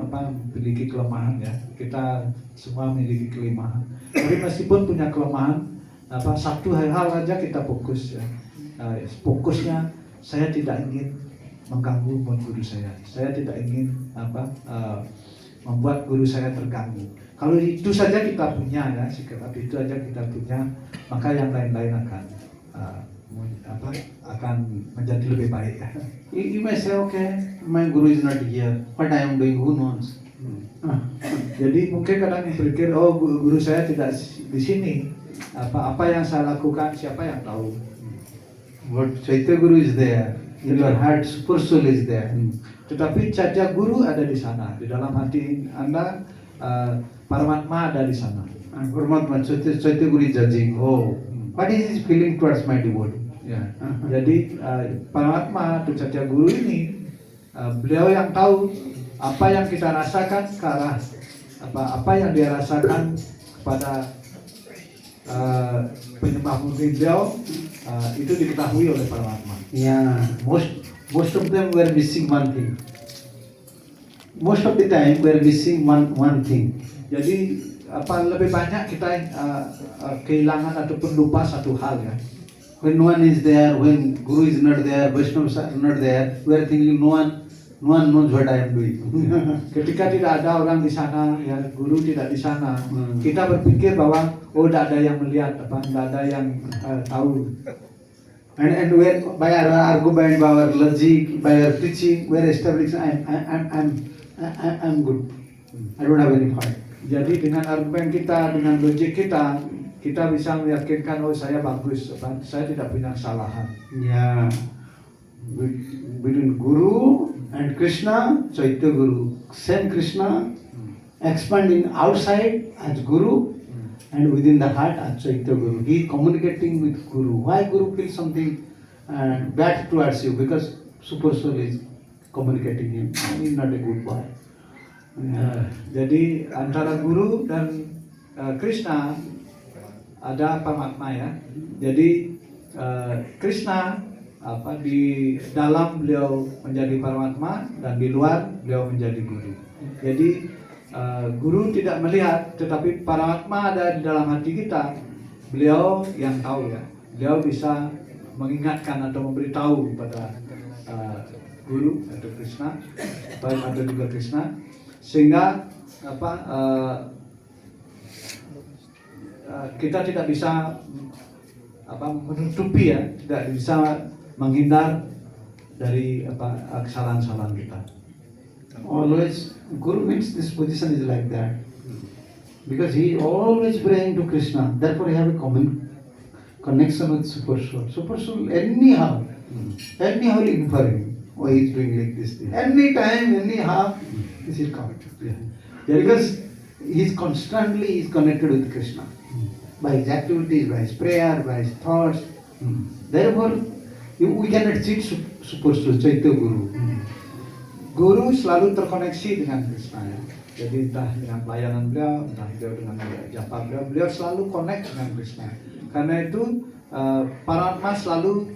memiliki kelemahan ya. Kita semua memiliki kelemahan. Tapi meskipun punya kelemahan, satu hal aja kita fokus ya. Fokusnya saya tidak ingin mengganggu guru saya. Saya tidak ingin membuat guru saya terganggu. Kalau itu saja kita punya ya, sikap itu saja kita punya, maka yang lain-lain akan menjadi lebih baik. You may say, okay, my guru is not here. What I am doing, who knows? Jadi mungkin kadang berpikir, oh guru saya tidak di sini. Apa yang saya lakukan, siapa yang tahu? But Chaitya Guru is there. In your heart, Super Soul is there. Tetapi Chaitya Guru ada di sana, di dalam hati Anda, Paramatma ada di sana. And Paramatma, Chaitya Guru is judging. Oh, what is his feeling towards my devotee? Ya. Jadi Paramatma atau Chaitya Guru ini, beliau yang tahu apa yang kita rasakan ke arah apa yang dia rasakan kepada penyembah murni beliau, itu diketahui oleh Paramatma. Yeah, most of them were missing one thing. Most of the time we are missing one thing. Jadi lebih banyak kita kehilangan ataupun lupa satu hal ya. When no one is there, when Guru is not there, Vaishnavas are not there, we are thinking no one knows what I am doing. Ketika tidak ada orang di sana, ya guru tidak di sana, kita berpikir bahwa tidak ada yang melihat, tidak ada yang tahu. And where by our argument, by our logic, by our preaching, we are establishing I'm good. I don't have any fault. Jadi dengan argumen kita, dengan logik kita, kita bisa meyakinkan, oh saya bagus, saya tidak punya kesalahan. Yeah. Between Guru and Krishna, Chaitya Guru, same Krishna, expanding outside as Guru and within the heart as Chaitya Guru. He is communicating with Guru. Why Guru feels something bad towards you? Because Super Soul is communicating him. He is not a good boy. Jadi antara Guru dan Krishna ada Paramatma ya. Jadi Krishna di dalam beliau menjadi Paramatma dan di luar beliau menjadi Guru. Jadi Guru tidak melihat, tetapi Paramatma ada di dalam hati kita. Beliau yang tahu ya. Beliau bisa mengingatkan atau memberitahu kepada Guru atau Krishna, atau juga Krishna, sehingga kita tidak bisa menutupi ya, tidak bisa menghindar dari kesalahan-kesalahan kita. Always, Guru means this position is like that. Because he is always praying to Krishna. Therefore, he have a common connection with Super Soul. Super Soul, anyhow looking for him. Oh, he is doing like this thing. Anytime, anyhow, this is come. Ya. Because he is constantly connected with Krishna. By his activities, by his prayer, by his thoughts. Therefore, we cannot cheat Super Soul, Chaitya Guru. Guru selalu terkoneksi dengan Krishna ya. Jadi entah dengan pelayanan beliau, entah beliau dengan japa beliau selalu connect dengan Krishna. Karena itu Paramatma selalu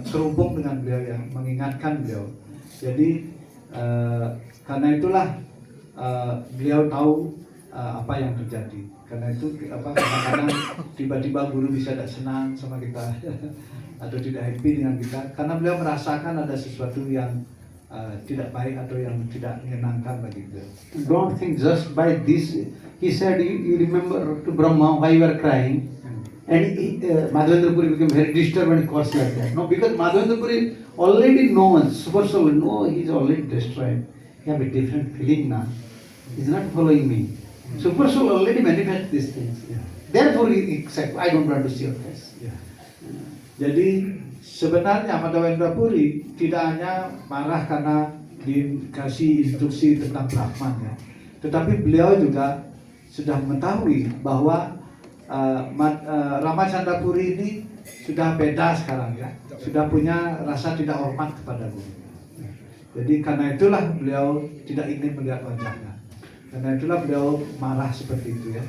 terhubung dengan beliau ya, mengingatkan beliau. Jadi karena itulah beliau tahu apa yang terjadi. Karena itu kadang-kadang tiba-tiba Guru bisa tidak senang sama kita atau tidak happy dengan kita, karena beliau merasakan ada sesuatu yang tidak baik atau yang tidak menyenangkan bagi beliau. Don't think just by this. He said, you remember to Brahma why you were crying, and Madhavendra Puri became very disturbed and cursed like that. No, because Madhavendra Puri already knows, Super Soul knows he is already destroyed. He have a different feeling now. He is not following me. Super Soul already manifests these things. Therefore he said, I don't want to see your face. Jadi sebenarnya Madhavendra Puri tidak hanya marah karena dikasih instruksi tentang Brahman ya, tetapi beliau juga sudah mengetahui bahwa Ramachandra Puri ini sudah beda sekarang ya, sudah punya rasa tidak hormat kepada Guru. Jadi karena itulah beliau tidak ingin melihat wajahnya. Karena itulah beliau marah seperti itu ya.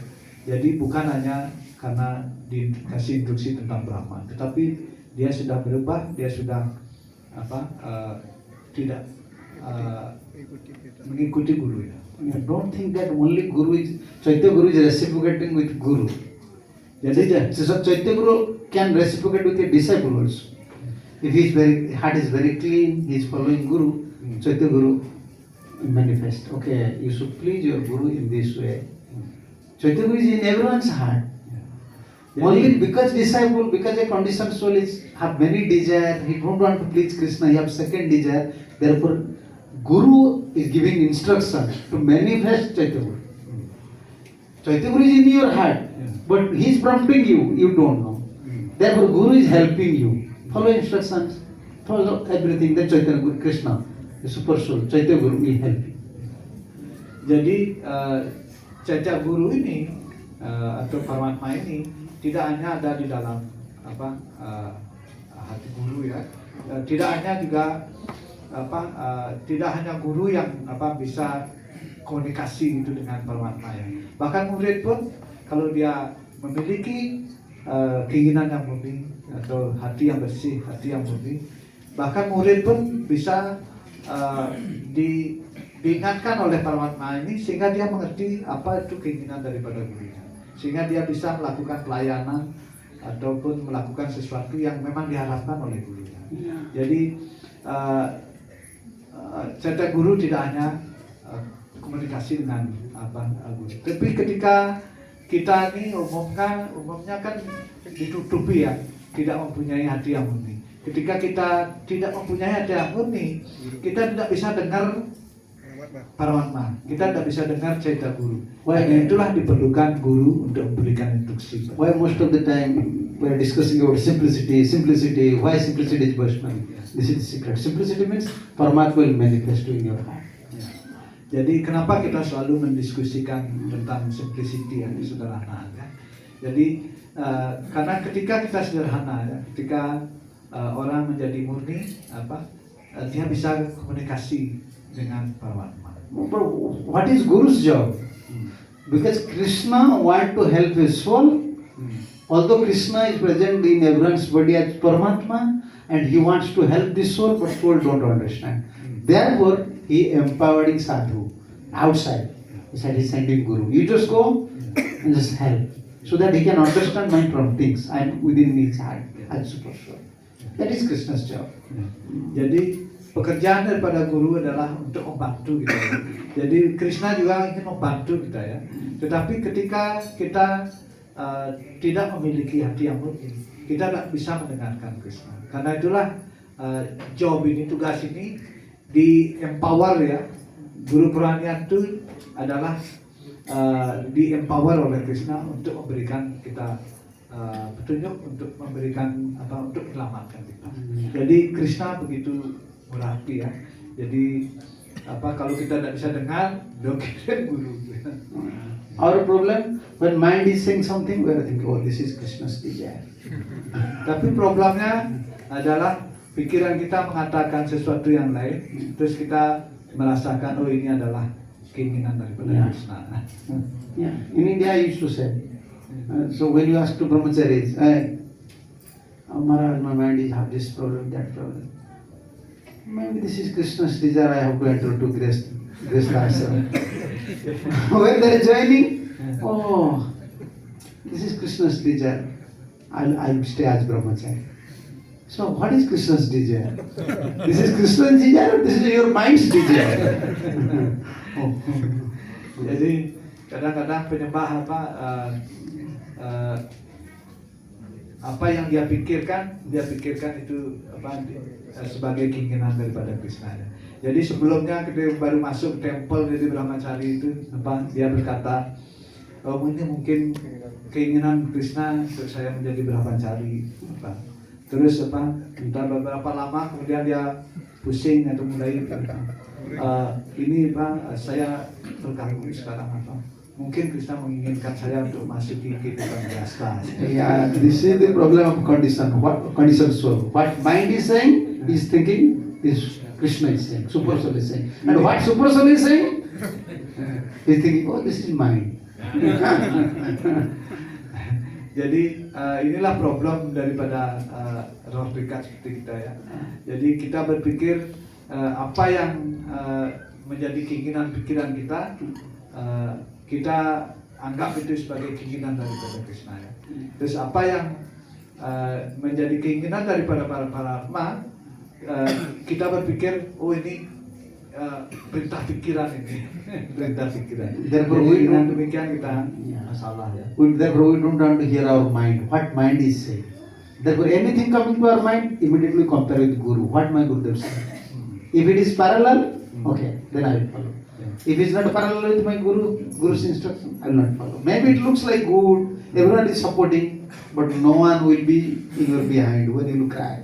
Jadi bukan hanya karena dikasih instruksi tentang Brahman, tetapi dia sudah berubah, dia sudah tidak mengikuti Guru ya. Don't think that only Guru is, Chaitya Guru is reciprocating with Guru. Jadi Chaitya Guru can reciprocate with a disciple also. If his heart is very clean, he is following Guru, Chaitya Guru manifest. Okay, you should please your Guru in this way. Chaitya Guru is in everyone's heart. Only because disciple, because a conditioned soul have many desire, he don't want to please Krishna, he have second desire, therefore Guru is giving instructions to manifest Chaitya Guru. Chaitya Guru is in your heart, but he is prompting you, you don't know. Therefore, Guru is helping you. Follow instructions, follow everything. Then Chaitanya Guru, Krishna, the super soul, Chaitya Guru will help you. Jadi Chaitya Guru ini atau Paramatma ini tidak hanya ada di dalam hati guru ya, tidak hanya juga tidak hanya guru yang bisa komunikasi itu dengan Paramatma ya. Bahkan murid pun kalau dia memiliki keinginan yang murni atau hati yang bersih, hati yang murni, bahkan murid pun bisa diingatkan oleh Paramatma ini sehingga dia mengerti apa itu keinginan daripada gurunya, sehingga dia bisa melakukan pelayanan ataupun melakukan sesuatu yang memang diharapkan oleh gurunya. Jadi Chaitya Guru tidak hanya komunikasi dengan guru, tapi ketika kita ini umumnya kan ditutupi ya, tidak mempunyai hati yang murni. Ketika kita tidak mempunyai hati yang murni, kita tidak bisa dengar Paramatma, kita tidak bisa dengar Chaitya Guru. Itulah diperlukan guru untuk memberikan instruksi. Why most of the time we are discussing about simplicity, why simplicity is Vaishnavi? This is the secret. Simplicity means Paramatma will manifest in your heart. Jadi kenapa kita selalu mendiskusikan tentang simplicity yang sederhana ya? Jadi karena ketika kita sederhana ya, ketika orang menjadi murni dia bisa komunikasi dengan Paramatma. What is Guru's job? Because Krishna want to help his soul. Although Krishna is present in everyone's body as Paramatma, and he wants to help this soul, but soul don't understand. Therefore, he empowering sadhu outside. He said he's sending Guru. You just go and just help, so that he can understand my promptings and within his heart. I'm super sure. That is Krishna's job. Jadi pekerjaan daripada guru adalah untuk membantu kita. Jadi Krishna juga ingin membantu kita ya. Tetapi ketika kita tidak memiliki hati yang murni, kita tidak bisa mendengarkan Krishna. Karena itulah job ini, tugas ini di empower ya. Guru Puranian itu adalah di empower oleh Krishna untuk memberikan kita petunjuk, untuk memberikan untuk menyelamatkan kita. Jadi Krishna begitu murah hati ya. Jadi kalau kita tidak bisa dengar, dong kita guru. Our problem when mind is saying something, we are thinking, oh, this is Krishna's desire. Tapi problemnya adalah pikiran kita mengatakan sesuatu yang lain, terus kita merasakan oh ini adalah keinginan daripada Krishna. Yeah, in India I used to say. So when you ask to brahmacharis, Maharaj, my mind is have this problem, that problem. Maybe this is Krishna's desire, I have to enter to grace ashram. When they are joining, oh, this is Krishna's desire, I'll stay as brahmachari. So what is Krishna's desire? This is Krishna's desire or this is your mind's desire? Jadi kadang-kadang penyembah apa yang dia pikirkan itu sebagai keinginan daripada Krishna. Jadi sebelumnya kita baru masuk temple dari Brahmachari itu dia berkata, oh ini mungkin keinginan Krishna untuk saya menjadi Brahmachari. Terus entah beberapa lama kemudian dia pusing atau mulai ini saya terganggu sekarang mungkin Krishna menginginkan saya untuk masuki kehidupan biasa. Yeah, this is the problem of condition. What condition soul? What mind is saying, is thinking, is Krishna is saying, super soul is saying. And what super soul is saying? He's thinking, oh, this is mind. Jadi inilah problem daripada roh dekat seperti kita ya. Jadi kita berpikir apa yang menjadi keinginan pikiran kita, kita anggap itu sebagai keinginan daripada Krishna ya. Terus apa yang menjadi keinginan daripada para Paramatma, kita berpikir oh ini perintah pikiran ini, perintah pikiran. Therefore Jadi we dengan don't, demikian kita masalah ya. therefore we don't want to hear our mind. What mind is saying. Therefore anything coming to our mind, immediately compare with Guru. What my Gurudev said. If it is parallel, Okay, then I will follow. Yeah. If it's not parallel with my guru's instruction, I will not follow. Maybe it looks like good, everyone is supporting, but no one will be in your behind when you cry.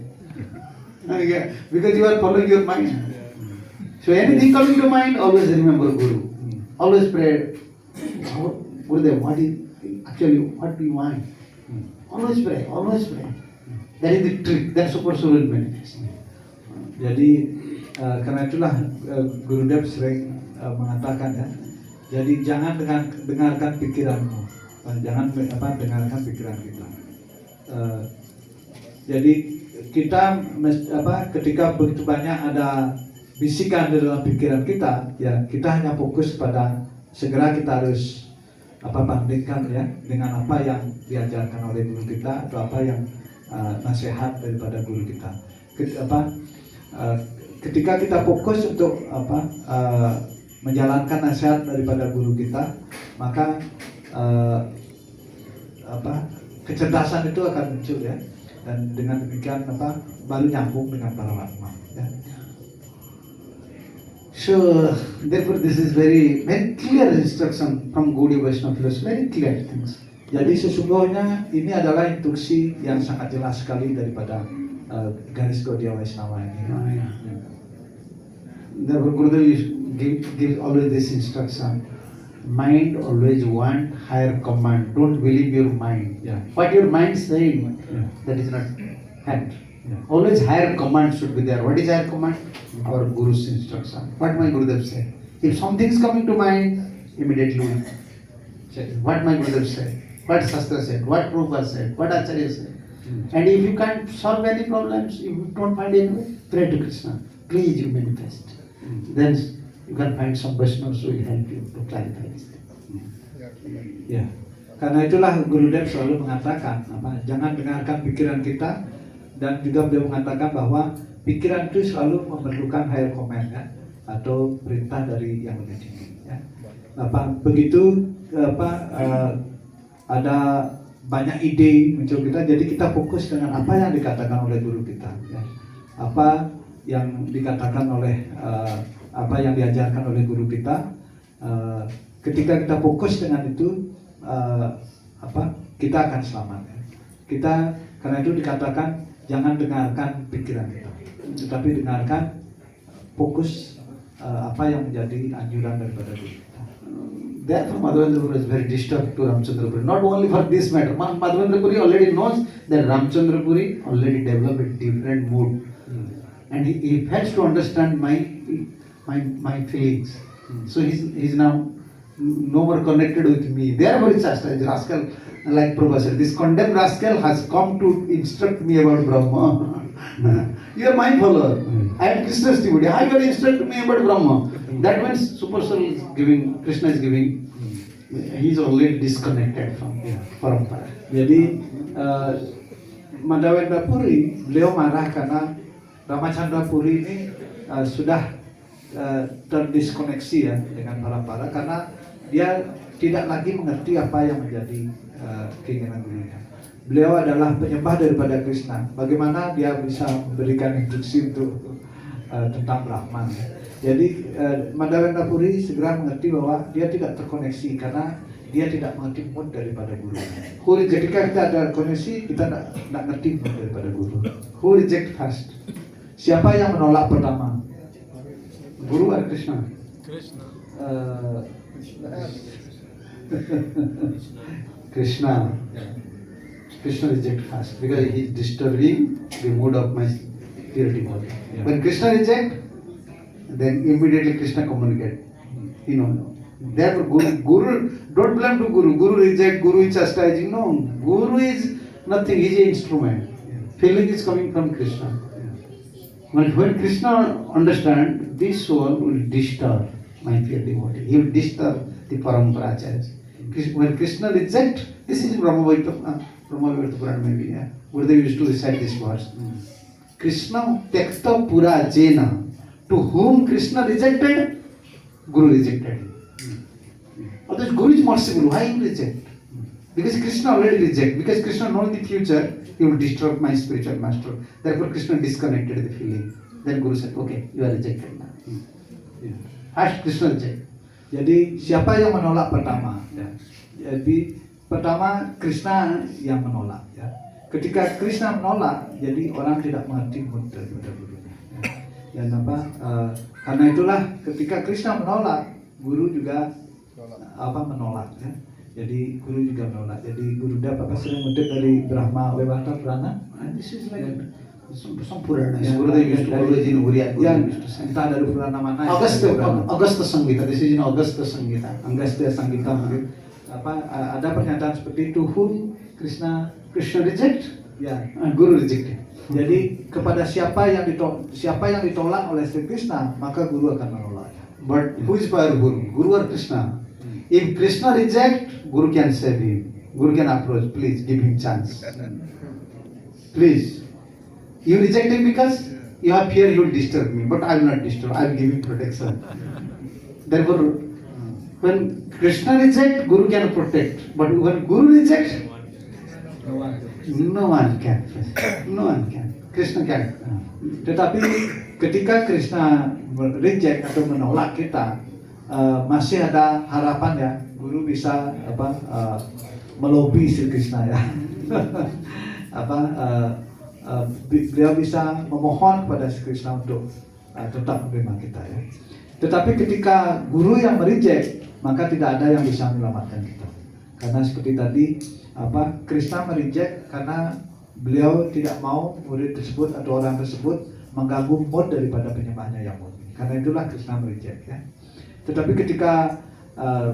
Okay, because you are following your mind. So anything coming to mind, always remember Guru. Always pray. Gurudev, what do you want? Always pray, always pray. That is the trick. That's super soul will manifest. Jadi karena itulah Gurudev sering mengatakan ya. Jadi jangan dengarkan pikiranmu, jangan dengarkan pikiran kita. Jadi kita ketika begitu banyak ada bisikan di dalam pikiran kita, ya kita hanya fokus pada segera kita harus bandingkan ya dengan apa yang diajarkan oleh guru kita atau apa yang nasihat daripada guru kita. Ketika kita fokus untuk menjalankan nasihat daripada guru kita, maka kecerdasan itu akan muncul ya, dan dengan demikian baru nyambung dengan para ulama ya. So therefore this is very very clear instruction from Gaudiya Vaishnava philosophy, very clear things. Jadi sesungguhnya ini adalah instruksi yang sangat jelas sekali daripada garis Gaudiya Vaishnava ini. Yeah. Therefore Gurudev gives always this instruction. Mind always want higher command. Don't believe your mind. Yeah. What your mind saying, Yeah. that is not fact. Yeah. Always higher command should be there. What is higher command? Our Guru's instruction. What my Gurudev said. If something is coming to mind, immediately check what my Gurudev said, what Shastra said, what Prabhupada said, what Acharya said. And if you can't solve any problems, if you don't find any way, pray to Krishna. Please you manifest. Then you can find some Vaishnavas who will help you to clarify this thing. Ya, karena itulah Gurudev selalu mengatakan jangan dengarkan pikiran kita, dan juga beliau mengatakan bahwa pikiran itu selalu memerlukan higher command ya, atau perintah dari yang lebih tinggi ya. Begitu ada banyak ide muncul kita, jadi kita fokus dengan apa yang dikatakan oleh guru kita ya. Apa yang dikatakan oleh apa yang diajarkan oleh guru kita, ketika kita fokus dengan itu kita akan selamat ya. Karena itu dikatakan jangan dengarkan pikiran kita, tetapi dengarkan fokus apa yang menjadi anjuran daripada guru kita. Therefore Madhavendra Puri is very disturbed to Ramchandra Puri. Not only for this matter. Madhavendra Puri already knows that Ramchandra Puri already developed a different mood. And he has to understand my feelings. So he's now no more connected with me. Therefore it's Shastra, this rascal, like Prabhupada said, this condemned rascal has come to instruct me about Brahma. You are my follower. I am Krishna's devotee. How you are instructing me about Brahma? That means Super Soul is giving, Krishna is giving. He is already disconnected from Parampara. Jadi Madhavendra Puri beliau marah karena Ramachandra Puri ini sudah terdiskoneksi ya dengan Parampara, karena dia tidak lagi mengerti apa yang menjadi keinginan gurunya. Beliau adalah penyembah daripada Krishna. Bagaimana dia bisa memberikan instruksi untuk tentang Brahman? Jadi Madhavendra Puri segera mengerti bahwa dia tidak terkoneksi karena dia tidak mengerti mood daripada guru. Ketika kita ada koneksi, kita tidak ngerti mood daripada guru. Who reject first? Siapa yang menolak pertama? Guru or Krishna? Krishna. Krishna reject first because he is disturbing the mood of my purity body. Yeah. When Krishna reject, then immediately Krishna communicate. You know. Therefore, Guru don't blame to Guru. Guru reject, Guru is chastising. No, Guru is nothing. He is an instrument. Feeling is coming from Krishna. When Krishna understand, this soul will disturb my pure devotee. He will disturb the Parampara Acharyas. When Krishna reject, this is Brahmavaita Purana maybe. Yeah. Gurudev used to recite this verse. Krishna tekta pura jena. To whom Krishna rejected, Guru rejected him. Otherwise, Guru is merciful. Why you reject? Because Krishna already reject. Because Krishna knows the future, he will disturb my spiritual master. Therefore, Krishna disconnected the feeling. Then Guru said, okay, you are rejected now. Ya. First Krishna reject. Jadi siapa yang menolak pertama? Ya. Jadi pertama Krishna yang menolak. Ya. Ketika Krishna menolak, jadi orang tidak mengerti mood daripada gurunya. Ya. Dan karena itulah ketika Krishna menolak, guru juga menolak. Ya. Jadi guru juga menolak. Jadi guru dapat sering mengutip dari Brahma Vivata Purana. And this is like some Purana. Ya, Gurudev used to always in Uriya. Ya, Gurudev used to say. entah dari Purana mana. Augusta Samhita. This is in Augusta Samhita. Anggasya Sanggita mungkin ada pernyataan seperti itu. Whom Krishna reject, ya. Guru rejected. Jadi kepada siapa yang ditolak oleh Sri Krishna, maka guru akan menolak. But who is our Guru? Guru or Krishna? If Krishna reject, Guru can save him. Guru can approach. Please give him chance. Please. You reject him because you have fear he will disturb me. But I will not disturb. I will give him protection. Therefore, when Krishna reject, Guru can protect. But when Guru reject, no one can. No one can. Krishna can. Tetapi ketika Krishna reject atau menolak kita, masih ada harapan ya, guru bisa melobi Sri Krishna ya. Beliau bisa memohon kepada Sri Krishna untuk tetap menerima kita ya. Tetapi ketika guru yang mereject, maka tidak ada yang bisa menyelamatkan kita. Karena seperti tadi Krishna mereject karena beliau tidak mau murid tersebut atau orang tersebut mengganggu mood daripada penyembahnya yang murni. Karena itulah Krishna mereject ya. Tetapi ketika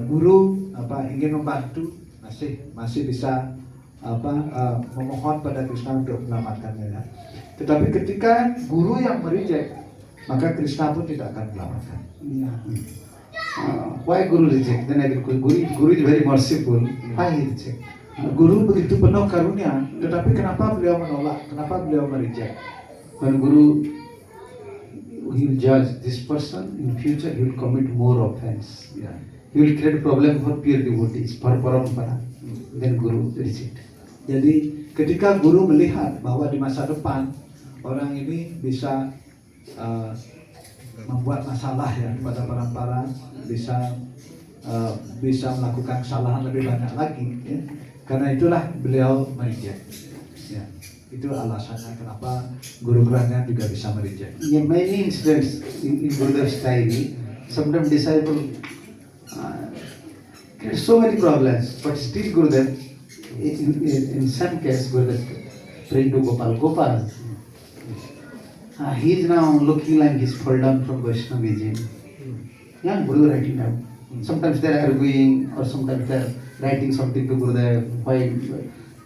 guru ingin membantu, masih bisa memohon pada Krishna untuk menyelamatkannya ya. Tetapi ketika guru yang mereject, maka Krishna pun tidak akan menyelamatkan. Yeah. Why Guru reject? Then I will Guru is very merciful. Why he reject? Guru begitu penuh karunia, tetapi kenapa beliau menolak? Kenapa beliau mereject? When Guru he will judge this person in future, he will commit more offense. Ya. He will create problem for pure devotees, for parampara. Then Guru reject. Jadi ketika guru melihat bahwa di masa depan orang ini bisa membuat masalah ya kepada parampara, bisa melakukan kesalahan lebih banyak lagi ya. Karena itulah beliau mereject. Ya. Itu alasannya kenapa guru kerannya juga bisa mereject. Yeah, many incidents in Gurudev's diary. Sometimes disciple create so many problems, but still Gurudev, in some case, Gurudev praying to Gopal. He is now looking like he's fallen down from Vaishnavism. Yeah, Gurudev writing down. Sometimes they are arguing, or sometimes they are writing something to Gurudev. Why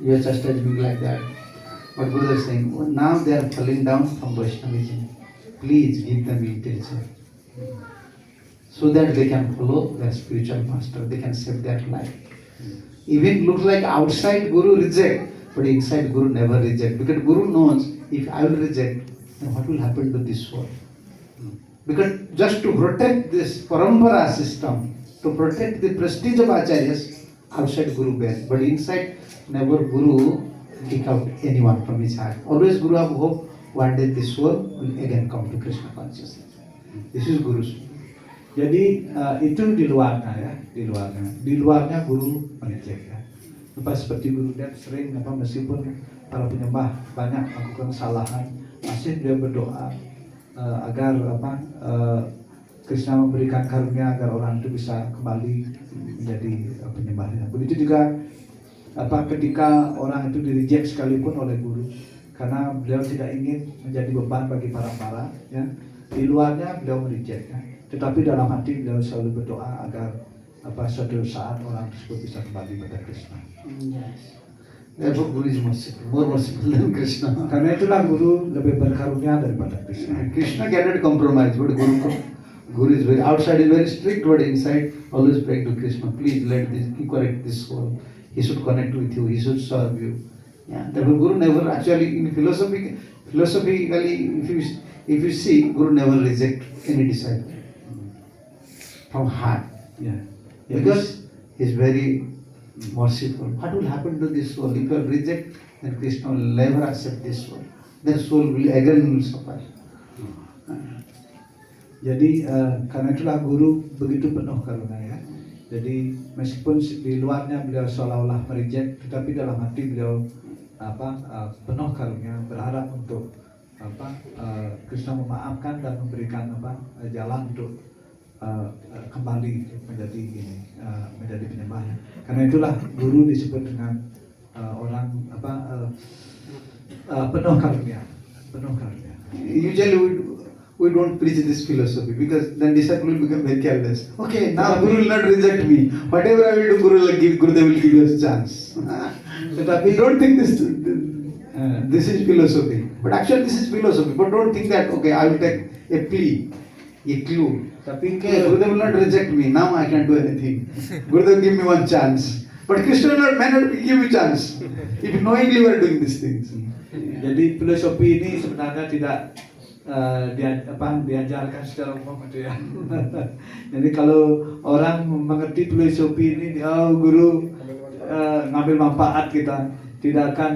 you are chastising me like that? But Gurudev is saying, well, now they are falling down from Vaishnavism. Please give them intelligence, so that they can follow their spiritual master. They can save their life. Even looks like outside Guru reject, but inside Guru never reject. Because Guru knows if I will reject, then what will happen to this world? Because just to protect this parampara system, to protect the prestige of Acharyas, outside Guru best, but inside never Guru kick out anyone from his heart. Always Guru have hope, one day this world will again come to Krishna consciousness. This is Guru's. Jadi itu di luarnya ya, di luarnya guru mengecek ya. Seperti guru dan sering meskipun para penyembah banyak melakukan kesalahan, masih beliau berdoa agar Krishna memberikan karunia agar orang itu bisa kembali menjadi penyembahnya. Begitu juga ketika orang itu di-reject sekalipun oleh guru, karena beliau tidak ingin menjadi beban bagi para ya. Di luarnya beliau mereject ya. Tetapi dalam hati beliau selalu berdoa agar suatu saat orang tersebut bisa kembali pada Krishna. Yes. Therefore Guru is merciful, more merciful than Krishna. Karena itulah guru lebih berkarunia daripada Krishna. Krishna cannot compromise, but Guru is very outside is very strict, but inside always praying to Krishna. Please let this he correct this soul. He should connect with you. He should serve you. Yeah. Therefore Guru never actually in philosophically, if you see, Guru never reject any disciple from heart. Ya. Because he is very merciful. What will happen to this soul? If you reject, then Krishna will never accept this soul. Then soul will again suffer. Jadi karena itulah guru begitu penuh karunia ya. Jadi meskipun di luarnya beliau seolah-olah mereject, tetapi dalam hati beliau penuh karunia, berharap untuk Krishna memaafkan dan memberikan jalan untuk kembali menjadi menjadi penyembah ya. Karena itulah guru disebut dengan orang penuh karunia, penuh karunia. Usually we don't preach this philosophy because then disciple will become very careless. Okay, now Guru will not reject me. Whatever I will do, Guru will give us a chance. Tetapi Don't think this is philosophy. But actually this is philosophy. But don't think that okay, I will take a plea, a clue. tapi Okay, Gurudev will not reject me. Now I can do anything. Gurudev give me one chance. But Krishna may not give you chance if knowingly you are doing these things. jadi filosofi ini sebenarnya tidak diajarkan secara umum gitu ya. Jadi kalau orang mengerti filosofi ini, guru ngambil manfaat kita, tidak akan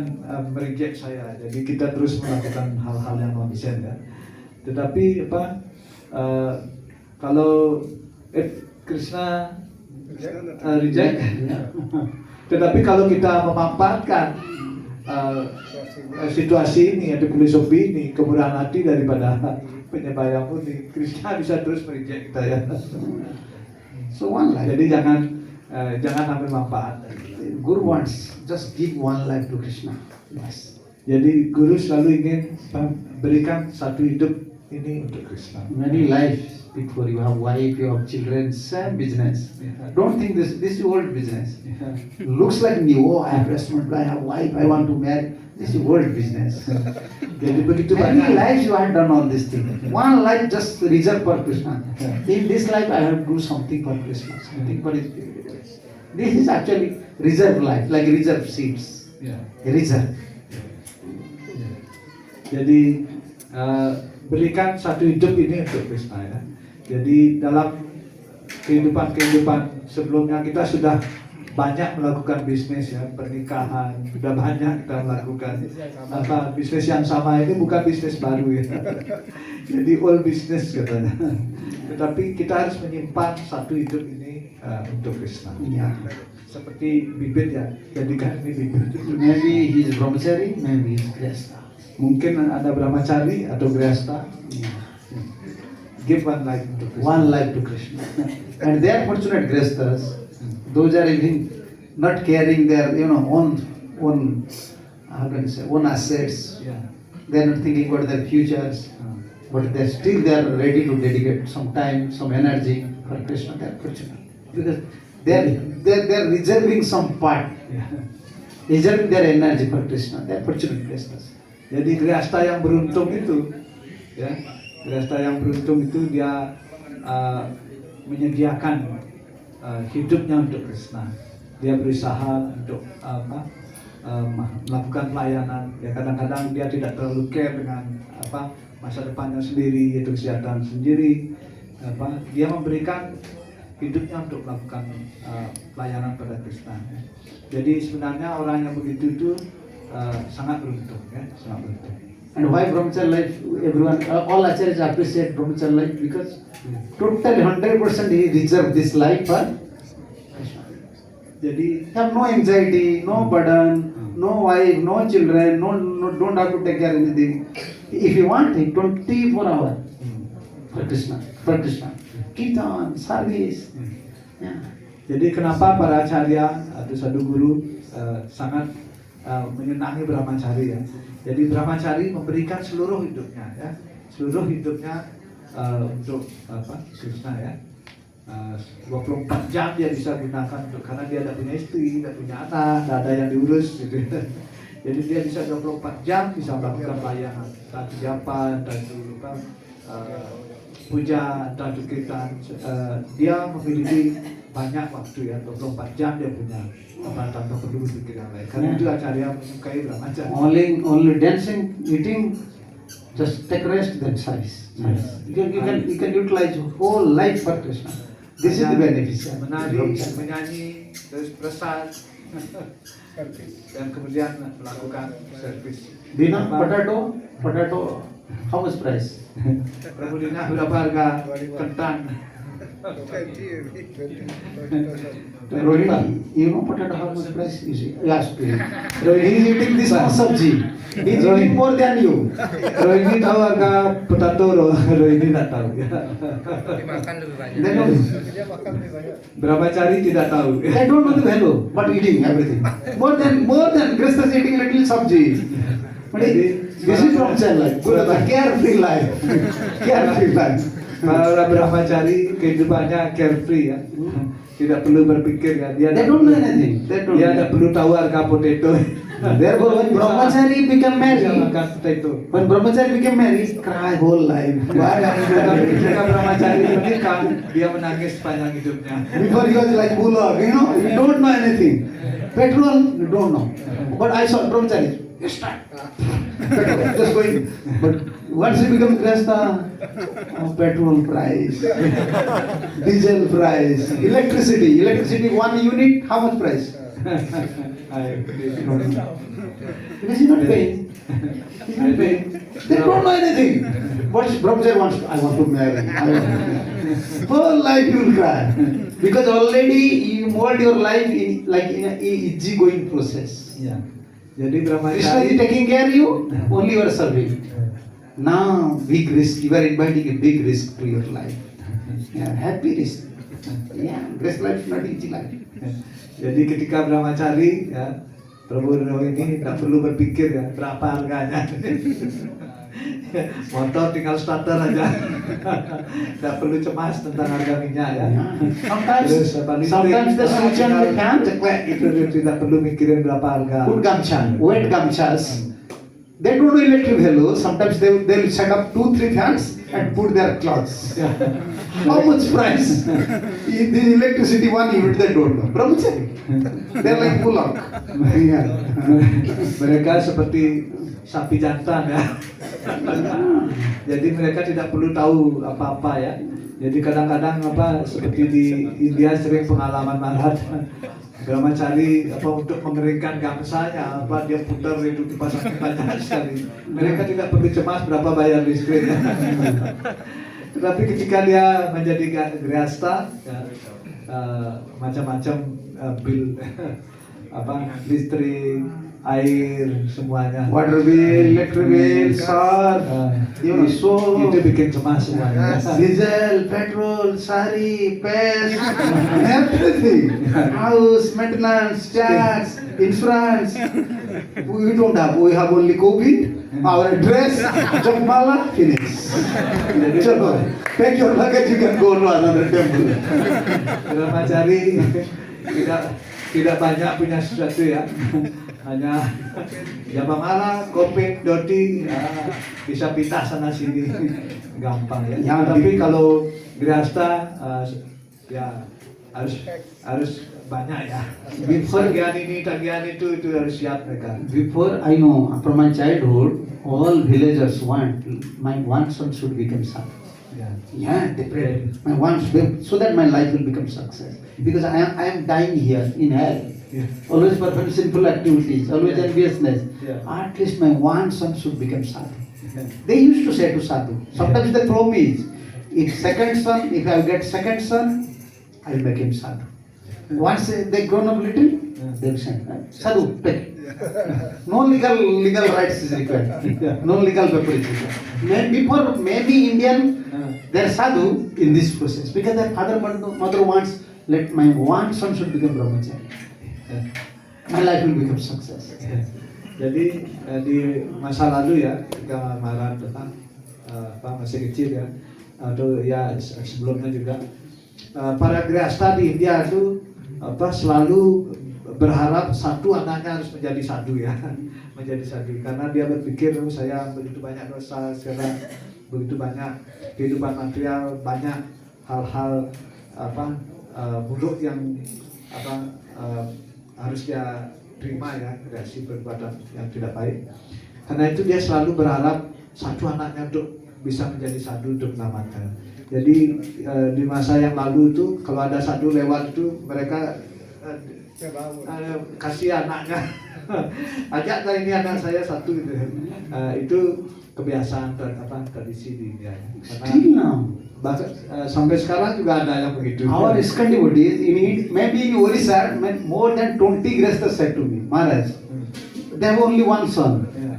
mereject saya. Jadi kita terus melakukan hal-hal yang konsisten ya. Tetapi kalau Krishna reject, tetapi kalau kita memanfaatkan situasi ini atau filosofi ini, kemurahan hati daripada penyembah yang murni, Krishna bisa terus mereject kita ya. So one life. Jadi jangan ambil manfaat. Guru wants just give one life to Krishna. Yes. Jadi guru selalu ingin berikan satu hidup ini untuk Krishna. Many lives before you have wife, you have children, same business. Yeah. Don't think this is old business. Yeah. Looks like new. Oh, I have restaurant, I have wife, I want to marry. This is old business. Jadi begitu Many banyak. lives you have done all this thing. One life just reserved for Krishna. Yeah. In this life I have to do something for Krishna, something for His spirit. This is actually reserved life, like reserved seats. Ya. Reserve. Jadi berikan satu hidup ini untuk Krishna ya. Jadi dalam kehidupan sebelumnya kita sudah banyak melakukan bisnis ya, pernikahan, sudah banyak kita melakukan bisnis yang sama. Ini bukan bisnis baru ya. Jadi old business katanya. Tetapi kita harus menyimpan satu hidup ini untuk Krishna. Yeah. Seperti bibit ya, jadikan ini bibit. Maybe he is brahmachari, maybe he is grihastha. Mungkin ada brahmachari atau grihastha. Give one life to Krishna. One life to Krishna. And they are fortunate grihasthas. Those are even not caring their own how can you say, own assets. Yeah. They are not thinking about their futures. But they are ready to dedicate some time, some energy for Krishna. They are fortunate because they are reserving some part, Yeah. reserving their energy for Krishna. They are fortunate grihasthas. Jadi grihastha yang beruntung itu, ya, grihastha yang beruntung itu dia menyediakan hidupnya untuk Krishna. Dia berusaha untuk melakukan pelayanan. Ya kadang-kadang dia tidak terlalu care dengan masa depannya sendiri, yaitu kesehatan sendiri. Dia memberikan hidupnya untuk melakukan pelayanan pada Krishna. Jadi sebenarnya orang yang begitu itu sangat beruntung, ya, sangat beruntung. And why brahmacharya life? Everyone, all acharyas appreciate brahmacharya life because totally 100% he reserved this life for Krishna. Jadi Have no anxiety, no burden, no wife, no children, no don't have to take care of anything. If you want it, 24 hours for Krishna. Kirtan, service. Yeah. Jadi kenapa para acharya atau sadhu guru sangat menyenangi brahmachari ya. Jadi brahmachari memberikan seluruh hidupnya ya, seluruh hidupnya untuk Krishna ya. 24 jam dia bisa gunakan untuk, karena dia tidak punya istri, tidak punya anak, tidak ada yang diurus gitu. Jadi dia bisa 24 jam bisa melakukan pelayanan, tadi japan, tadi puja, tadi kirtan. Dia memiliki banyak waktu ya, 24 jam dia punya tanpa perlu berpikir yang lain. Karena itu acarya menyukai brahmacari. Only dancing, eating, just take rest, then service. You can utilize whole life for Krishna. This is the beneficial. Menari, menyanyi, terus bersat, dan kemudian melakukan servis. Dinner, potato, How much price? Prabu Dina berapa harga kentang? Rohini, you know potato how much price? You see, last week. Rohini is eating this much sabji. He is eating more than you. Rohini tahu harga potato, Rohini tidak tahu. Dimakan lebih banyak. They don't, Berapa cari tidak tahu. they don't know the value, but eating everything. More than Krishna is eating little sabji. But this is from life. Good life, carefree life. Carefree life. Para brahmacari kehidupannya carefree ya, tidak perlu berpikir ya. Dia They don't know anything. They don't Dia know. tidak perlu tahu harga potato. Therefore, when brahmachari become Dia married, makan potato. when brahmachari became married, cry whole life. Why are you Tapi married? ketika brahmacari menikah, dia menangis sepanjang hidupnya. Before he was like bullock, you know, you don't know anything. Petrol, you don't know. But I saw brahmachari, you start. Petrol, just going. But once you become Grasta, petrol price, diesel price, electricity 1 unit, how much price? Because he's not paying. He's not paying. They don't know anything. What brahmachari wants, I want to marry. Whole life you will cry. Because already you mold your life in an easy going process. Ya. Jadi Krishna brahmacari is taking care of you, only you are serving. Now, big risk, you are inviting a big risk to your life. Yeah, happy risk. Yeah, best life, not easy life. Jadi ketika brahmacari ya, Prabu Rohini tidak perlu berpikir ya berapa harganya. Motor tinggal starter aja. Tidak perlu cemas tentang harga minyak ya. Terus Sometimes the solution we can ceklek itu tidak perlu mikirin berapa harga. put gamcha, wet gamchas. They don't know electric value. Sometimes they will set up 2-3 fans and put their clothes. How much price? In the electricity 1 unit they don't know. Brahmachari. They're like bullock. Yeah. Mereka seperti sapi jantan ya. Jadi mereka tidak perlu tahu apa-apa ya. Jadi kadang-kadang seperti di India sering pengalaman marat. Brahmacari untuk mengeringkan gangsanya dia putar itu dipasang banyak sekali. Mereka tidak perlu cemas berapa bayar listrik. Tetapi ketika dia menjadi grihasta ya, macam-macam bil listrik, air semuanya. Water bill, electric bill, sar, so Itu bikin cemas semuanya. diesel, petrol, sari, pest, everything. House, maintenance, tax, insurance. We don't have. We have only COVID, our address, Jagmala, finish. Chalo, take your luggage. You can go to another temple. Brahmacari tidak banyak punya sesuatu ya. Hanya Jabamala, Kopit, Doti bisa pitah sana sini gampang ya. Yang Tapi di- kalau grihasta ya harus banyak ya. Tagihan ini, tagihan itu harus siap mereka. Before I know, from my childhood, all villagers want my one son should become sadhu. Ya. Yeah, they pray. My one should, so that my life will become success. Because I am dying here in hell. Yeah. Always performing sinful activities, always Yeah. enviousness. Yeah. At least my one son should become sadhu. They used to say to sadhu. Sometimes they promise, if I get second son, I will make him sadhu. Once they grown up little, they will say, sadhu, take. No legal rights is required. No legal paper is required. Before maybe Indian, they are sadhu in this process because their mother wants, let my one son should become brahmachari. My life will become success. Jadi di masa lalu ya, ketika Marat masih kecil ya, atau ya sebelumnya juga, para grihasta di India itu selalu berharap satu anaknya harus menjadi sadhu ya, menjadi sadhu karena dia berpikir saya begitu banyak dosa sekarang, begitu banyak kehidupan material, banyak hal-hal buruk yang harus dia terima ya, reaksi perbuatan yang tidak baik. Karena itu dia selalu berharap satu anaknya untuk bisa menjadi sadhu untuk menyelamatkan. Jadi di masa yang lalu itu kalau ada sadhu lewat itu mereka kasih anaknya, ajak ini anak saya satu gitu. Itu kebiasaan tradisi di India. Karena Still now, bahkan sampai sekarang juga ada yang begitu. our ISKCON devotees maybe in Orissa, more than 20 Grihasthas said to me, Maharaj, they have only one son. Ya.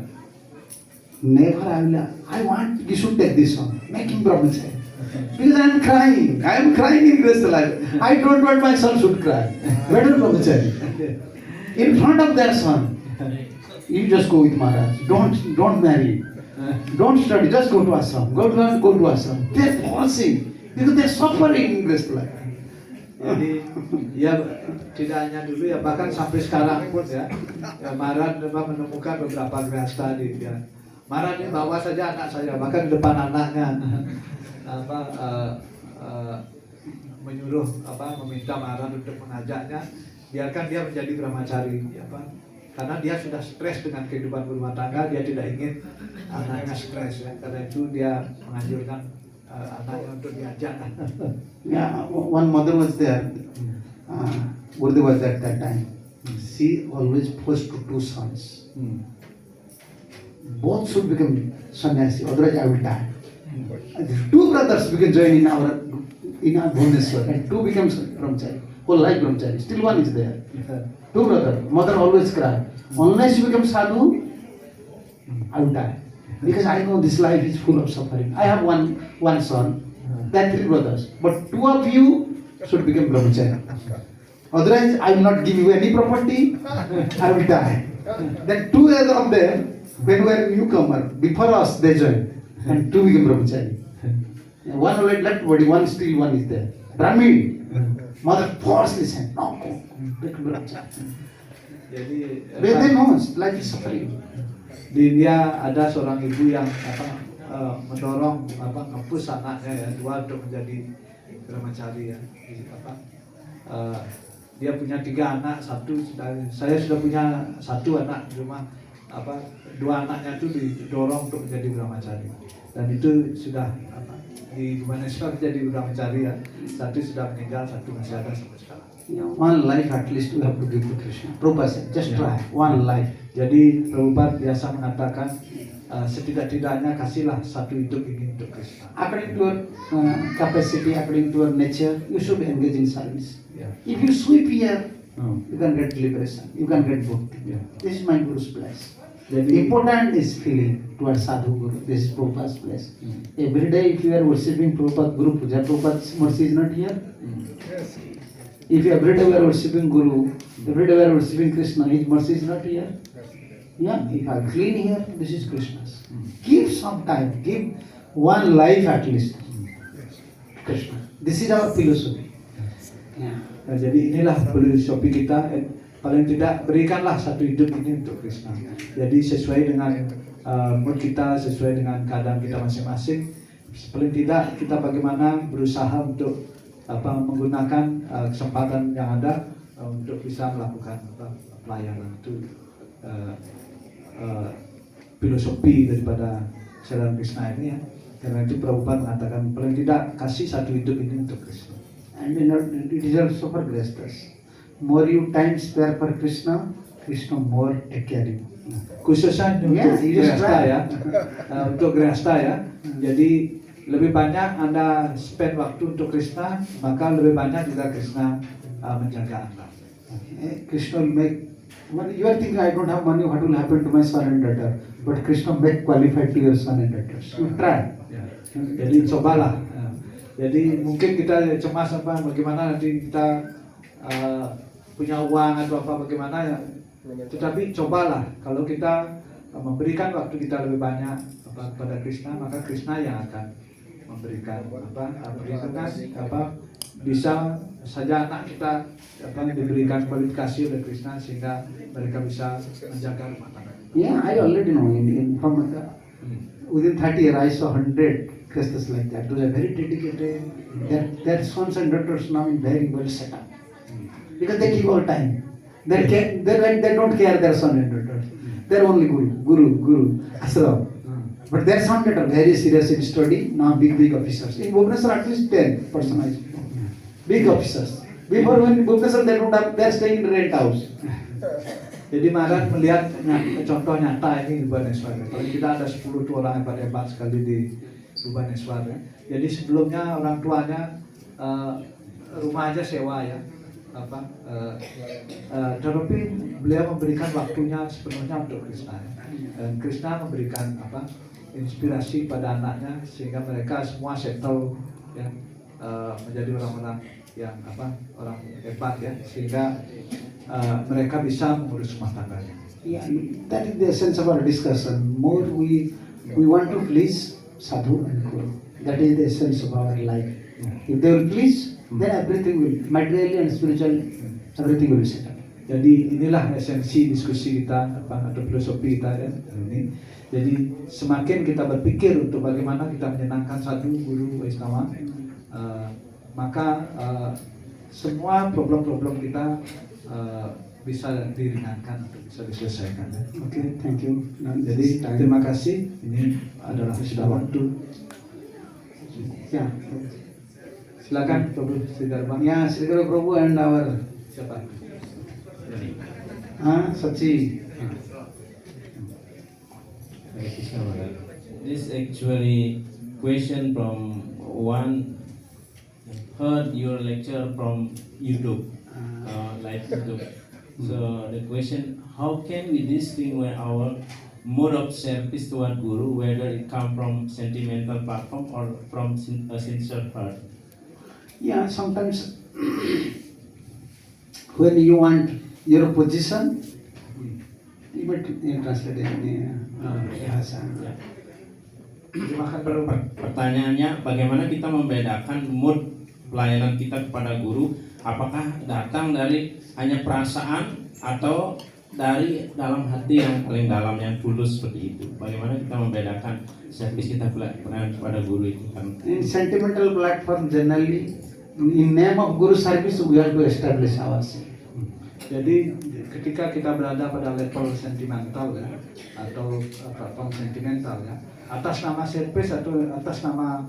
Never I want you should take this son, make him brahmachari. Because I am crying in Grihastha life. I don't want my son should cry. Better brahmachari. In front of their son, you just go with Maharaj. Don't marry. Don't study. Just go to ashram. Go to ashram. They're forcing because they're suffering in Grihastha life. Jadi ya tidak hanya dulu ya, bahkan sampai sekarang pun ya Maharaj memang menemukan beberapa grihastha di India. Maharaj ini bawa saja anak saya, bahkan di depan anaknya menyuruh meminta Maharaj untuk mengajaknya biarkan dia menjadi brahmachari karena dia sudah stres dengan kehidupan berumah tangga, dia tidak ingin anaknya stres ya, karena itu dia menganjurkan anaknya untuk diajak. Yeah, one mother was there. Gurudev was there at that time. She always forced to two sons. Both should become sannyasi, otherwise I will die. And two brothers became join in our Bhubaneswar, and two becomes brahmachari, whole life brahmachari. Still one is there. Two brothers. Mother always cry. Unless you become sadhu, I will die. Because I know this life is full of suffering. I have one son, then three brothers. But two of you should become brahmachari. Otherwise, I will not give you any property. I will die. Then two of them, when we were newcomer, before us they joined, and two became brahmachari. One already left body, one still one is there. Brahmin. Mother forced listen. No, become brahmachari. Jadi They know life is suffering. di India ada seorang ibu yang mendorong nge-push anaknya ya dua untuk menjadi brahmachari ya. Dia punya 3 anak, saya sudah punya 1 anak, cuma dua anaknya itu didorong untuk menjadi brahmachari, dan itu sudah di Bhubaneswar jadi brahmachari ya. 1 sudah meninggal, 1 masih ada sampai sekarang. One life at least we have to give to Krishna. Prabhupada said, just try one life. Jadi Prabhupada biasa mengatakan setidak-tidaknya kasihlah 1 hidup ini untuk Krishna. According to your capacity, according to your nature, you should engage in service. Yeah. If you sweep here, you can get liberation. You can get bhakti. Yeah. This is my Guru's place. Jadi Important is feeling towards Sadhu Guru. This is Prabhupada's place. Every day, if you are worshipping Prabhupada Guru Puja, Prabhupada's mercy is not here. If every day we are worshipping Guru, every day we are worshipping Krishna, his mercy is not here. Yeah, if I clean here, this is Krishna's. Give some time, give one life at least. Krishna. This is our philosophy. Yeah. Nah, jadi inilah filosofi kita, paling tidak berikanlah 1 hidup ini untuk Krishna. Jadi sesuai dengan mood kita, sesuai dengan keadaan kita masing-masing. Paling tidak kita bagaimana berusaha untuk menggunakan kesempatan yang ada untuk bisa melakukan pelayanan. Itu filosofi daripada Saran Krishna ini ya. Karena itu Prabhupada mengatakan paling tidak kasih 1 hidup ini untuk Krishna. And it is also for Grihasthas. More you time spare for Krishna, Krishna more take care of you. Khususnya untuk Yeah, you just Grihastha try. ya, untuk Grihastha ya. Jadi lebih banyak Anda spend waktu untuk Krishna, maka lebih banyak juga Krishna menjaga Anda. Krishna will make. When you are thinking, I don't have money, what will happen to my son and daughter? But Krishna make qualified to your son and daughters. You try. Ya. Jadi cobalah. Jadi mungkin kita cemas bagaimana nanti kita punya uang atau bagaimana ya. Tetapi cobalah kalau kita memberikan waktu kita lebih banyak kepada Krishna, maka Krishna yang akan memberikan perlindungan bisa saja anak kita diberikan kualifikasi oleh Krishna sehingga mereka bisa menjaga rumah tangga. Yeah, I already know. Within 30 years, I saw 100 Grihasthas like that. Those are very dedicated. Their sons and daughters now in very well set up because they give all time. They don't care their son and daughters. They're only guru, ashram. But their son that are very serious in study, now big officers. In Bhubaneswar, at least 10 persons. Big officers. Before when in Bhubaneswar, they are staying in the rent house. Jadi Maran melihat contoh nyata ini di Bhubaneswar. Kalau kita ada 10 tuh orang hebat-hebat sekali di Bhubaneswar ya. Jadi sebelumnya orang tuanya rumah aja sewa ya, tetapi beliau memberikan waktunya sepenuhnya untuk Krishna. Dan Krishna memberikan inspirasi pada anaknya sehingga mereka semua settle ya, menjadi orang-orang yang orang hebat ya, sehingga mereka bisa mengurus rumah tangganya. Yeah, that is the essence of our discussion. More we want to please sadhu and guru. That is the essence of our life. If they will please, then everything will, materially and spiritually, everything will be settled. Jadi inilah esensi diskusi kita atau filosofi kita ya ini. Jadi semakin kita berpikir untuk bagaimana kita menyenangkan sadhu, guru, Vaishnava, maka semua problem-problem kita bisa diringankan atau bisa diselesaikan. Okay, thank you. Jadi terima kasih. Ini adalah sudah waktu. Yeah. Silakan Prabhu Sri Dharma. Yeah, Sri Guru Prabhu and our Siapa? Sachi. This actually question from one heard your lecture from YouTube, live YouTube. So the question: how can we distinguish our mode of service toward Guru, whether it come from sentimental platform or from a sincere heart? Yeah, sometimes when you want your position, you might translate in bahasa. Pertanyaannya, bagaimana kita membedakan mood pelayanan kita kepada guru? Apakah datang dari hanya perasaan atau dari dalam hati yang paling dalam, yang tulus seperti itu? Bagaimana kita membedakan servis kita pelayanan kepada guru itu? In sentimental platform, generally, in name of Guru service, we have to establish ourselves. Jadi ketika kita berada pada level sentimental ya, atau platform sentimental ya, atas nama service atau atas nama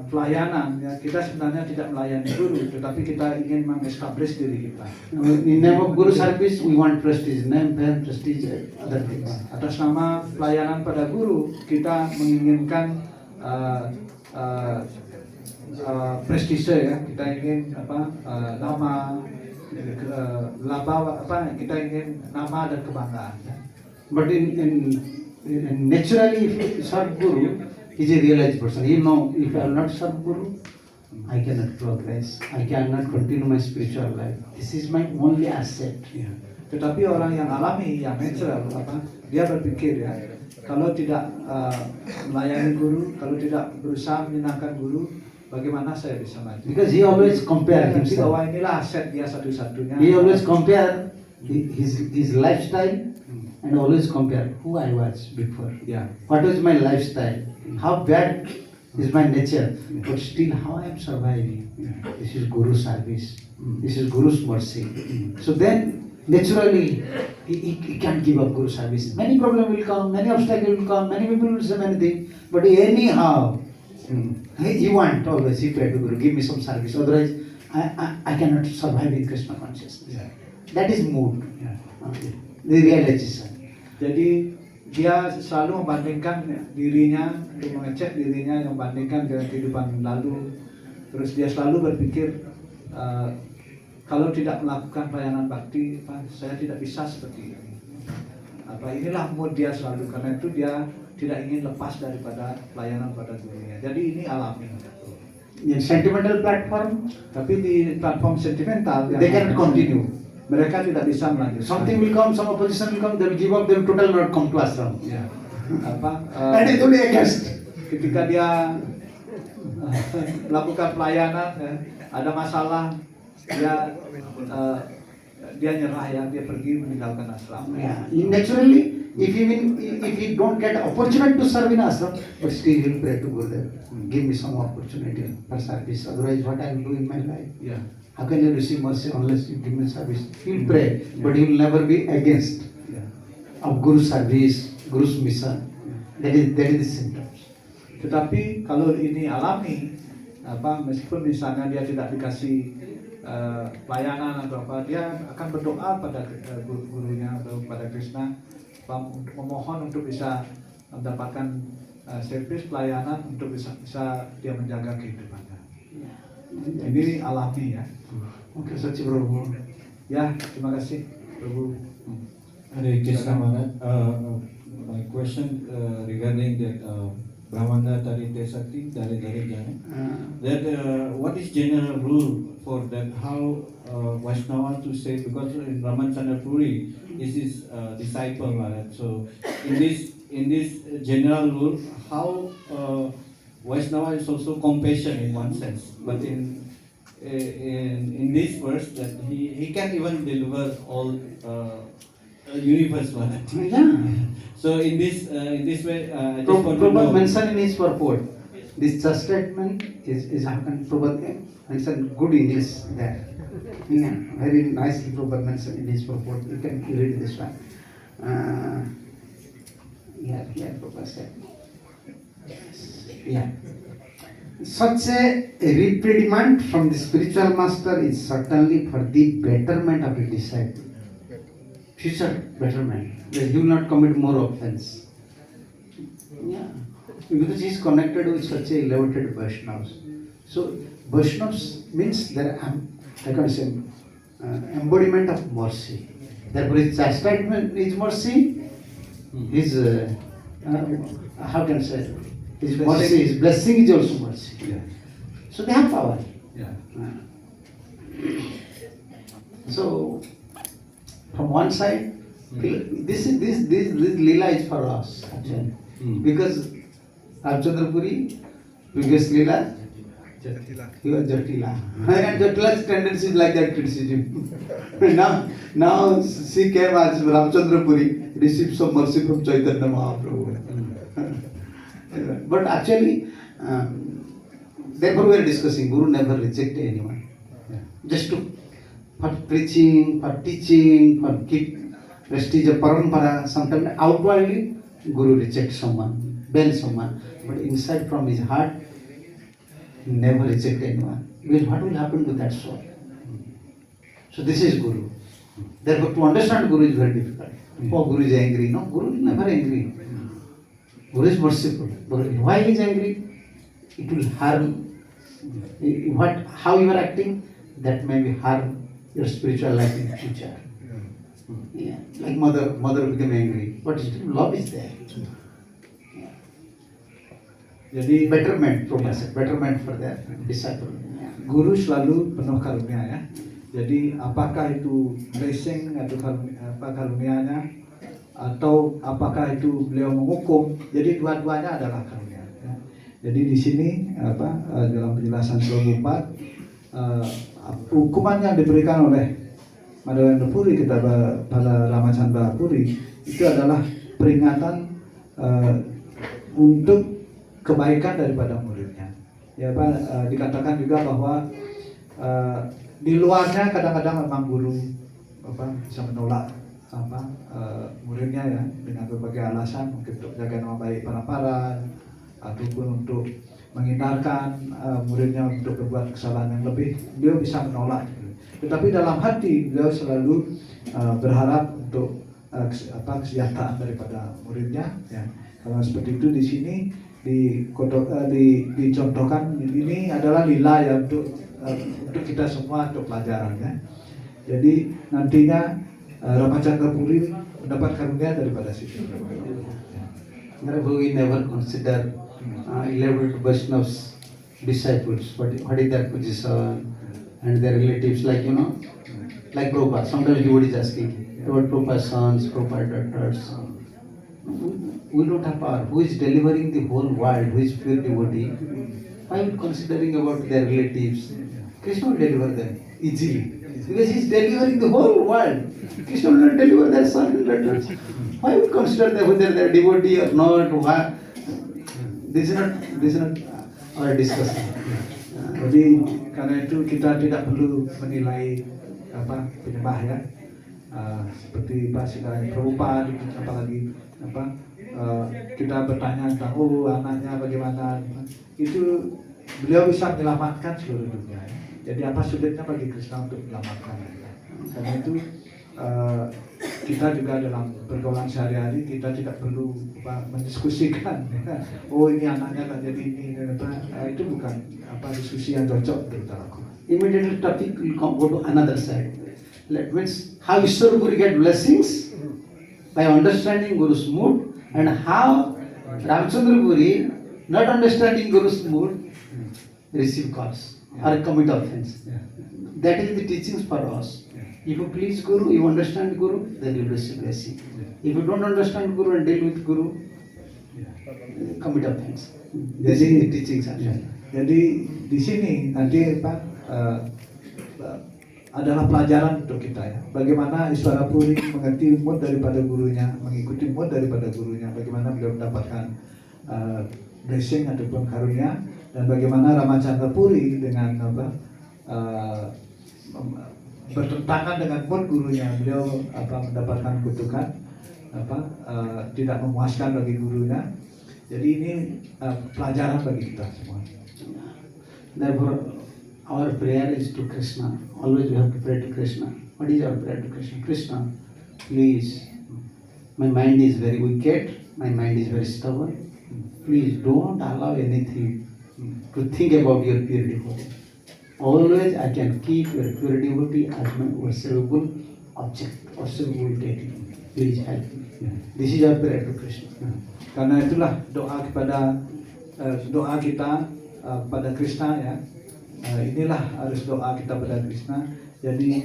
pelayanan ya, kita sebenarnya tidak melayani guru, tetapi kita ingin mengestablish diri kita. In name of Guru service, we want prestige, name, fame, prestige, other things. Atas nama pelayanan pada guru, kita menginginkan prestise ya, kita ingin nama, laba, kita ingin nama dan kebanggaan. But in naturally, if you serve Guru, he is a realized person. You know, if I am not serve Guru, I cannot progress. I cannot continue my spiritual life. This is my only asset. Ya. Tetapi orang yang alami, yang natural, dia berpikir ya, kalau tidak melayani guru, kalau tidak berusaha menyenangkan guru, bagaimana saya bisa maju? Because he always compare Nanti himself. bahwa inilah aset dia satu-satunya. He always compare his lifestyle and always compare who I was before. Ya. What was my lifestyle? How bad is my nature? But still, how I am surviving? This is Guru service. This is Guru's mercy. So then, naturally, he can't give up Guru service. Many problems will come, many obstacles will come, many people will say many things. But anyhow, he want always, he pray to Guru, give me some service. Otherwise, I cannot survive in Krishna consciousness. Ya. That is mood. Ya. Okay. The realization. Jadi dia selalu membandingkan dirinya, untuk mengecek dirinya, membandingkan dengan kehidupan lalu. Terus dia selalu berpikir, kalau tidak melakukan pelayanan bakti, saya tidak bisa seperti ini. Inilah mood dia selalu, karena itu dia tidak ingin lepas daripada pelayanan pada gurunya. Jadi ini alami. In sentimental platform, Tapi di platform sentimental, they cannot continue. mereka tidak bisa melanjutkan. Something will come, some opposition will come, they will give up, they will totally not come to ashram. Ya. And it's only against. Ketika dia melakukan pelayanan, ya, ada masalah, dia nyerah ya, dia pergi meninggalkan ashram. Yeah. Naturally, if you don't get opportunity to serve in ashram, but still you will pray to Gurudev, give me some opportunity for service. Otherwise, what I will do in my life? Ya. How can you receive mercy unless you give me service? He will pray, but he will never be against Ya. of Guru service, Guru's mission. That is the symptoms. Tetapi kalau ini alami, meskipun misalnya dia tidak dikasih pelayanan atau apa, dia akan berdoa pada gurunya atau pada Krishna, untuk memohon untuk bisa mendapatkan servis pelayanan untuk bisa dia menjaga kehidupannya. Ini alami ya. Oke, Sachi Prabhu. Ya, terima kasih Prabhu. Hare Krishna Maharaj. My question regarding that Brahmana Tarite Sakti Dare Dare Jana. That what is general rule for that? How Vaishnava to say, because in Ramachandra Puri is his disciple Maharaj. So in this general rule, how Vaishnava is also compassion in one sense, but in this verse that he can even deliver all universe Maharaj. Yeah. So in this way, I just want to Prabhupada know. mentioned in his purport, this chastisement is how can Prabhupada mention good English there. Yeah, very nicely Prabhupada mentioned in his purport. You can read this one. Yeah, Prabhupada said. Yeah. Such a reprimand from the spiritual master is certainly for the betterment of the disciple. Future betterment. That he will not commit more offense. Yeah. Because he is connected with such a elevated Vaishnavas. So Vaishnavas means there I can say embodiment of mercy. Therefore his chastisement is mercy. His how can I say his mercy, his blessing is also mercy. Ya, So they have power. ya. So from one side, this lila is for us actually. Because Ramchandra Puri, previous lila, he was Jatila. And Jatila's tendency is like that criticism. now she came as Ramchandra Puri, received some mercy from Chaitanya Mahaprabhu. But actually, therefore we are discussing, Guru never rejected anyone. Just for preaching, for teaching, for keep prestige of parampara, sometimes outwardly Guru rejects someone, bans someone, but inside from his heart, he never rejects anyone. Because what will happen to that soul? So this is Guru. Therefore to understand Guru is very difficult. Oh, Guru is angry. No, Guru is never angry. Guru is merciful. Why he is angry? It will harm. How you are acting, that may be harm your spiritual life in the future. Yeah. Like mother became angry, but still love is there. Jadi Betterment, Professor, betterment for their disciple. Yeah. Guru selalu penuh karunia ya. Jadi apakah itu blessing atau karunianya, atau apakah itu beliau menghukum, jadi dua-duanya adalah karunia ya. Jadi di sini dalam penjelasan Prabhupada, hukuman yang diberikan oleh Madhavendra Puri pada Ramachandra Puri itu adalah peringatan untuk kebaikan daripada muridnya. Ya Pak, dikatakan juga bahwa di luarnya kadang-kadang memang guru bisa menolak muridnya ya dengan berbagai alasan, mungkin untuk jaga nama baik para ataupun untuk menghindarkan muridnya untuk berbuat kesalahan yang lebih, beliau bisa menolak. Tetapi dalam hati beliau selalu berharap untuk kesejahteraan daripada muridnya. Ya. Kalau seperti itu di sini dicontohkan ini adalah lila ya untuk kita semua untuk pelajaran ya. Jadi nantinya Ramachandra Puri mendapat karunia daripada situ. Therefore we never consider elaborate Vaishnavas disciples. What is their position and their relatives, like like Prabhupada. Sometimes everybody is asking about Prabhupada's sons, Prabhupada daughters. We don't have power. Who is delivering the whole world? Who is pure devotee? Why are we considering about their relatives? Krishna will deliver them easily. Because he is delivering the whole world. Krishna will not deliver their sons and daughters. Why we consider them whether they are devotee or not? Why? This is not our discussion. Jadi karena itu kita tidak perlu menilai penyembah ya. Seperti sekarang Prabhupada, apalagi kita bertanya tentang anaknya bagaimana, itu beliau bisa menyelamatkan seluruh dunia. Ya. Jadi apa sulitnya bagi Krishna untuk menyelamatkan mereka? Karena itu kita juga dalam pergaulan sehari-hari kita tidak perlu mendiskusikan. Ya. Oh ini anaknya tak jadi ini, itu bukan diskusi yang cocok menurut aku. Immediately topic will go to another side. Means how Ishwar Guru get blessings by understanding Guru's mood, and how Ramchandra Guru, not understanding Guru's mood, receive calls or commit offense. Yeah. That is the teachings for us. If you please Guru, you understand Guru, then you will receive blessing. If you don't understand Guru and deal with Guru, commit offense. This is the teachings actually. Jadi di sini nanti adalah pelajaran untuk kita ya. Bagaimana Ishwara Puri mengerti mood daripada gurunya, mengikuti mood daripada gurunya, bagaimana beliau mendapatkan blessing ataupun karunia, dan bagaimana Ramachandra Puri dengan bertentangan dengan mood gurunya, beliau mendapatkan kutukan, tidak memuaskan bagi gurunya. Jadi ini pelajaran bagi kita semua. Therefore, our prayer is to Krishna. Always we have to pray to Krishna. What is our prayer to Krishna? Krishna, please, my mind is very wicked, my mind is very stubborn. Please don't allow anything to think about your pure devotee. Always I can keep your pure devotee as my worshipable object, worshipable deity. Please help me. This is our prayer to Krishna. Karena itulah doa kita pada Krishna ya. Inilah harus doa kita pada Krishna. Jadi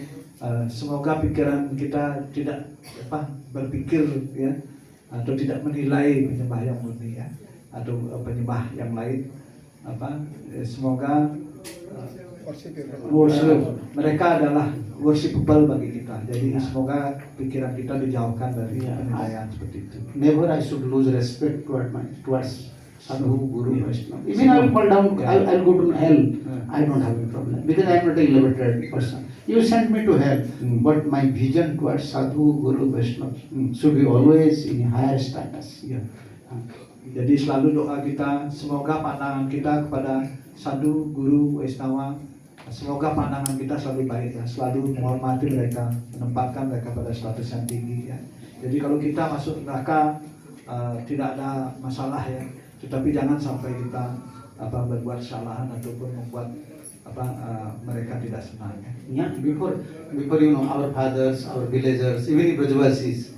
semoga pikiran kita tidak berpikir ya, atau tidak menilai penyembah yang murni ya, atau penyembah yang lain. Semoga mereka adalah worshipable bagi kita. Jadi semoga pikiran kita dijauhkan dari penilaian seperti itu. Never I should lose respect towards Sadhu, Guru, Vaishnava. Even I will fall down, I'll go to hell. I don't have a problem because I am not a elevated person. You sent me to hell, but my vision towards Sadhu, Guru, Vaishnava should be always in higher status. Ya. Jadi selalu doa kita, semoga pandangan kita kepada Sadhu, Guru, Vaishnava, semoga pandangan kita selalu baik ya, selalu menghormati mereka, menempatkan mereka pada status yang tinggi ya. Jadi kalau kita masuk neraka tidak ada masalah ya, tetapi jangan sampai kita berbuat kesalahan ataupun membuat mereka tidak senang ya. Yeah, before you know, our fathers, our villagers, even Brajavasis,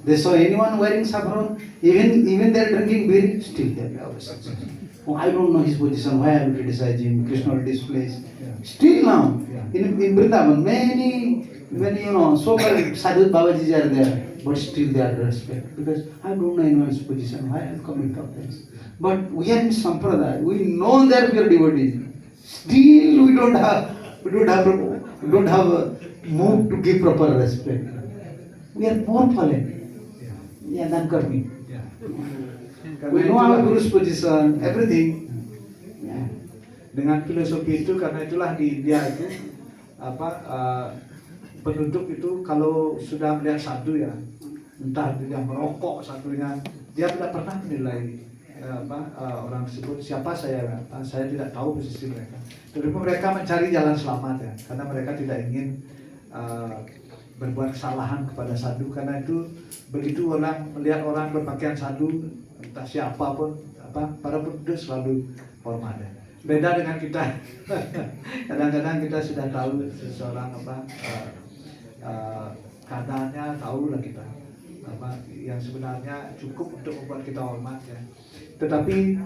they saw anyone wearing saffron, even they're drinking beer, still they are ourselves. Oh, I don't know his position, why I will criticize him, Krishna will displace. Still now, in Vrindavan, many you know, so-called Sadhu Babajis are there, but still they are respect, because I don't know anyone's position, why I will commit offense. But we are in Sampradaya, we know their pure devotees. Still we don't have a move to give proper respect. We are more fallen. Yeah, than Karmi. We know our Guru's position, everything. Yeah. Dengan filosofi itu, karena itulah di India itu penduduk itu kalau sudah melihat sadhu ya, entah dia merokok satunya, dia tidak pernah menilai orang tersebut siapa saya tidak tahu posisi mereka. Jadi mereka mencari jalan selamat ya, karena mereka tidak ingin berbuat kesalahan kepada sadhu. Karena itu begitu orang melihat orang berpakaian sadhu, entah siapapun, para penduduk selalu hormat ya. Beda dengan kita. Kadang-kadang kita sudah tahu seseorang keadaannya, tahu lah kita yang sebenarnya cukup untuk membuat kita hormat ya. Tetapi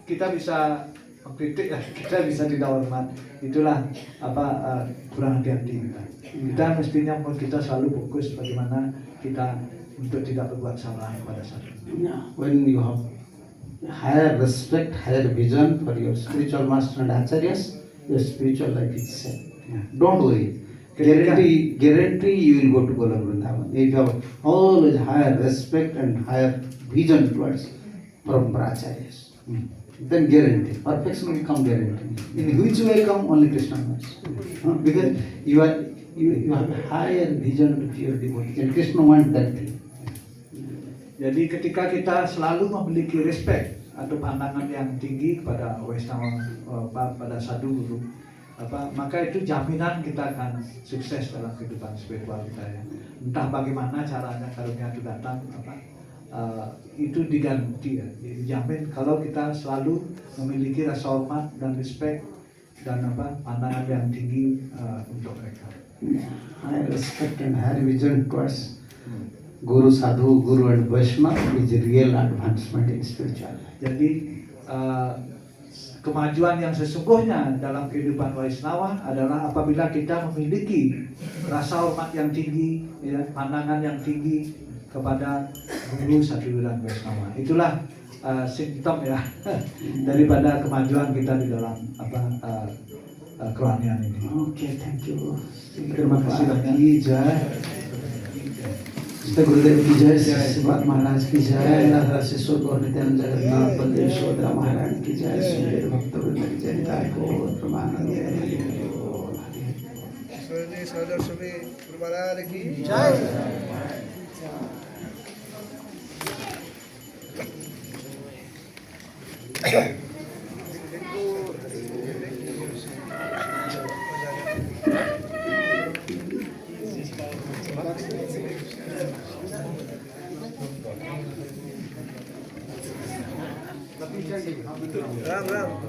kita bisa mengkritik ya, kita bisa tidak hormat. Itulah kurang hati-hati kita. Kita mestinya kita selalu fokus bagaimana kita untuk tidak berbuat salah kepada satu. Yeah, when you have higher respect, higher vision for your spiritual master and acharyas, your spiritual life is set. Yeah. Don't worry. Guarantee you will go to Golok Vrindavan. If you have always higher respect and higher vision towards Parampara acharyas, then guarantee. Perfection will come guarantee. In which way come? Only Krishna knows. Because you have a higher vision to pure devotee, and Krishna wants that thing. Jadi ketika kita selalu memiliki respect atau pandangan yang tinggi kepada Waisnawa, pada sadhu guru, maka itu jaminan kita akan sukses dalam kehidupan spiritual kita ya. Entah bagaimana caranya karunia itu datang, itu diganti ya, dijamin kalau kita selalu memiliki rasa hormat dan respect dan pandangan yang tinggi untuk mereka. I respect and high vision towards Guru, Sadhu, Guru and Vaishnava is real advancement in spirituality. Jadi kemajuan yang sesungguhnya dalam kehidupan Waisnawa adalah apabila kita memiliki rasa hormat yang tinggi, ya, pandangan yang tinggi kepada Guru, Sadhu dan Vaishnava. Itulah simptom ya daripada kemajuan kita di dalam kerohanian ini. Okay, thank you. Terima kasih lagi, Jai. Sri Gurudev ki jai, Sivat Maharaj ki jai, Radha Siswa Gaur Nityanand Jagannath Baldev Shodra Maharaj ki jai, Sundar Bhakta Vrinda ki jai, Nitai Gaur Pramanand ईश्वर जी सदर्शवी गुरुमहाराज की जय। राम राम